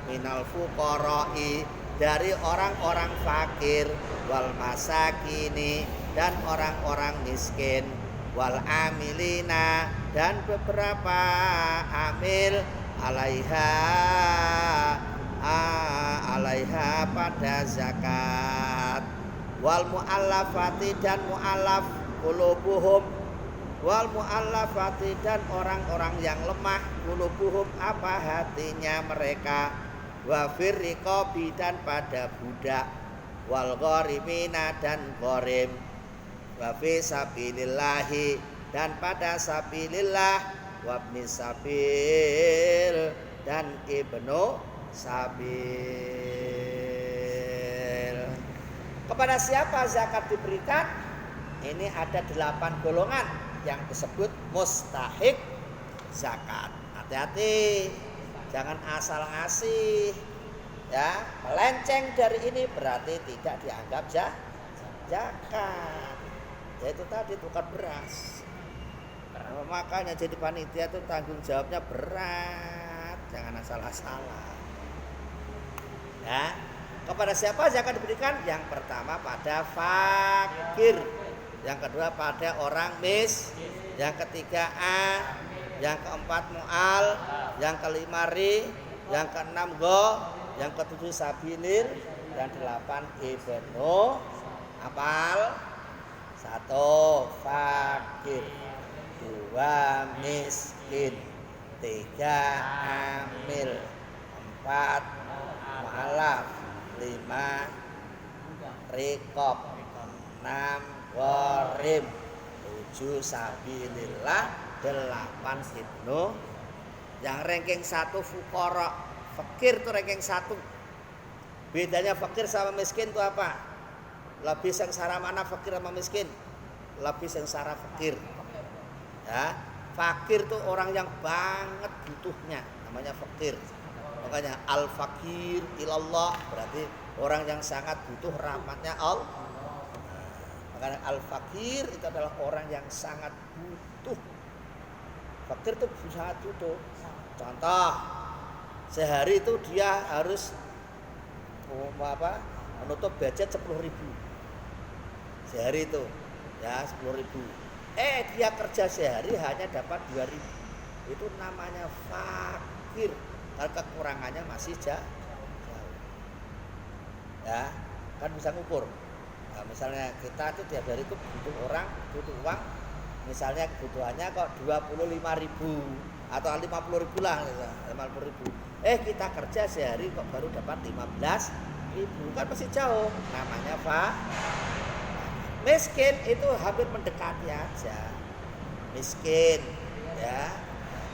minal fuqara'i dari orang-orang fakir, wal masakini dan orang-orang miskin, wal amilina dan beberapa amil alaiha pada zakat, wal muallafati dan muallaf qulubuhum, wal muallafati dan orang-orang yang lemah qulubuhum apa hatinya mereka, wa firriqabi dan pada budak, wal gharimina dan gharim, wa fi sabilillahi dan pada sabilillah, wa ibni sabil dan ibnu sabil. Kepada siapa zakat diberikan? Ini ada 8 golongan yang disebut mustahik zakat. Hati-hati, jangan asal ngasih, ya. Melenceng dari ini berarti tidak dianggap zakat. Yaitu tadi tukar beras. Makanya jadi panitia itu tanggung jawabnya berat, jangan asal-asalan. Ya, kepada siapa zakat diberikan? Yang pertama pada fakir, yang kedua pada orang yang ketiga yang keempat mu'al, yang kelima yang keenam yang ketujuh sabilin, dan 8 ibnu apal. 1 fakir, 2 miskin, 3 amil, 4 mu'alaf, 5 riqab, 6 gharim, 7 sabilillah, 8 ibnu. Yang ranking 1 fuqara. Fakir itu ranking 1. Bedanya fakir sama miskin itu apa? Lebih sengsara mana fakir sama miskin? Lebih sengsara fakir. Ya, fakir itu orang yang banget butuhnya, namanya fakir. Makanya al-fakir ilallah berarti orang yang sangat butuh rahmatnya Allah. Makanya al-fakir itu adalah orang yang sangat butuh. Fakir itu sangat butuh. Contoh, sehari itu dia harus menutup budget 10.000 sehari itu, ya 10.000. Dia kerja sehari hanya dapat 2.000. Itu namanya fakir. Karena kekurangannya masih jauh. Ya, kan bisa ngukur. Nah, misalnya kita tuh tiap hari itu butuh uang, misalnya kebutuhannya kok 25.000 atau 50.000 lah, 50.000. Kita kerja sehari kok baru dapat 15.000, kan masih jauh. Namanya miskin itu hampir mendekati aja. Miskin, ya.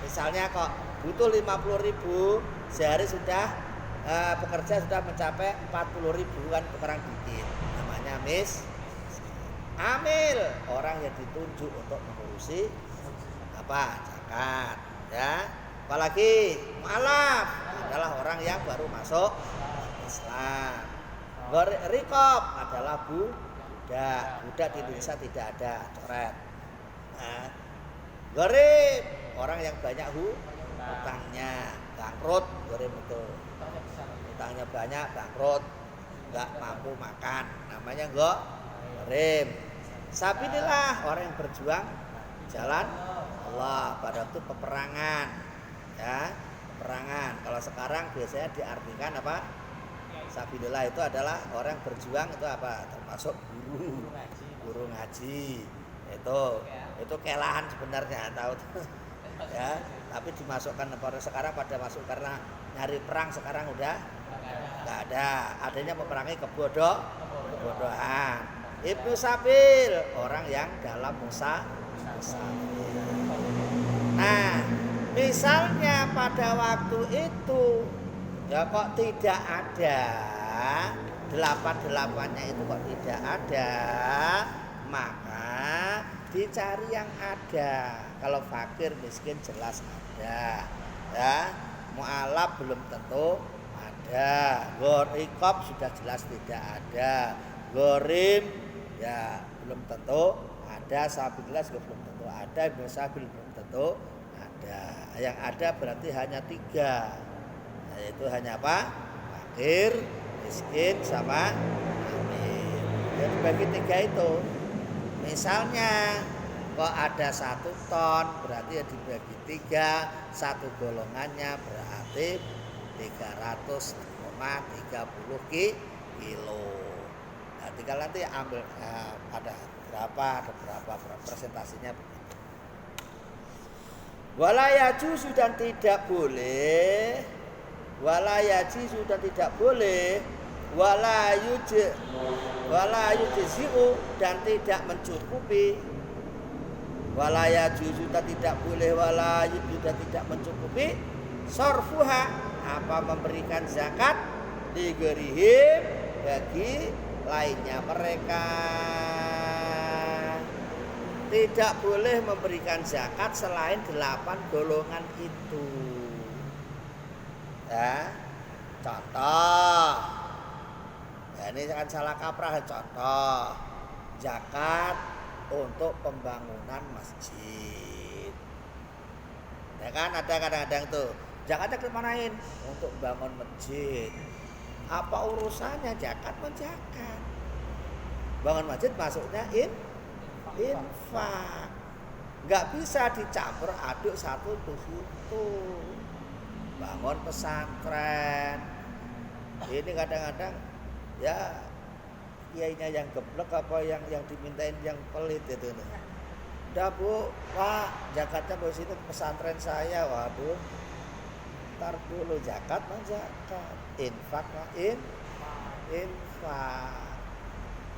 Misalnya kok butuh 50.000, sehari sudah bekerja sudah mencapai 40.000, kan kurang dikit. Namanya amil, orang yang ditunjuk untuk mengurusi zakat, ya. Apalagi mu'alaf adalah orang yang baru masuk Islam. Riqab adalah budak di Indonesia tidak ada coret. Nah, gharib orang yang banyak hutangnya, bangkrut, gharib itu. Hutangnya banyak, bangkrut, enggak mampu makan, namanya gharib. Sabilillah orang yang berjuang jalan Allah pada waktu peperangan, ya, peperangan. Kalau sekarang biasanya diartikan apa? Sabilillah itu adalah orang berjuang itu apa? Termasuk guru ngaji. Itu kelahan sebenarnya, tahu. Ya, tapi dimasukkan sekarang pada masuk karena nyari perang sekarang udah enggak ada. Adanya memerangi kebodohan. Ibnu sabil orang yang dalam musafir. Nah, misalnya pada waktu itu ya kok tidak ada 8-8-nya itu kok tidak ada, maka dicari yang ada. Kalau fakir miskin jelas ada, ya. Mu'alaf belum tentu ada. ada. Gorikop sudah jelas tidak ada. Gorim ya belum tentu ada. Sabilillah juga belum tentu ada. Ibnu Sabil belum tentu ada. Yang ada berarti hanya 3, yaitu hanya apa? Fakir, miskin, sama amin. Ya dibagi 3 itu. Misalnya kok ada 1 ton, berarti ya dibagi 3, 1 golongannya berarti 300,30 kilo. Nah, tinggal nanti ambil ada berapa presentasinya begitu. Walayajuzu dan tidak boleh, walayajuzu dan tidak boleh, walayujzi'u dan tidak mencukupi. Walayajuzu dan tidak boleh, walayujzi'u dan tidak mencukupi. Sorfuha apa memberikan zakat digerihim bagi lainnya mereka. Tidak boleh memberikan zakat selain 8 golongan itu. Ya, contoh. Ya, ini kan salah kaprah contoh. Zakat untuk pembangunan masjid. Ya kan ada kadang-kadang tuh. Zakatnya kemanain? Untuk bangun masjid. Apa urusannya zakat menzakat? Bangun masjid masuknya infak. Nggak bisa dicampur aduk satu tuh situ. Bangun pesantren. Ini kadang-kadang ya kiainya yang geblek apa yang dimintain yang pelit itu nih. Udah Bu, Pak, zakatnya bos itu pesantren saya. Waduh. Ntar dulu zakat menzakat, infak infak.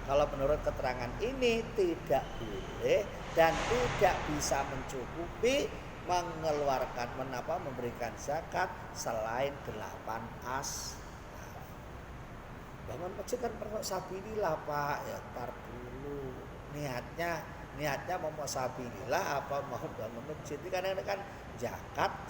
Kalau menurut keterangan ini tidak boleh dan tidak bisa mencukupi mengeluarkan memberikan zakat selain 8 as. Bangun masjid kan perlu sabilillah Pak, ya ntar dulu. Niatnya mau sabilillah apa mau bangun masjid. Ini kadang-kadang kan zakat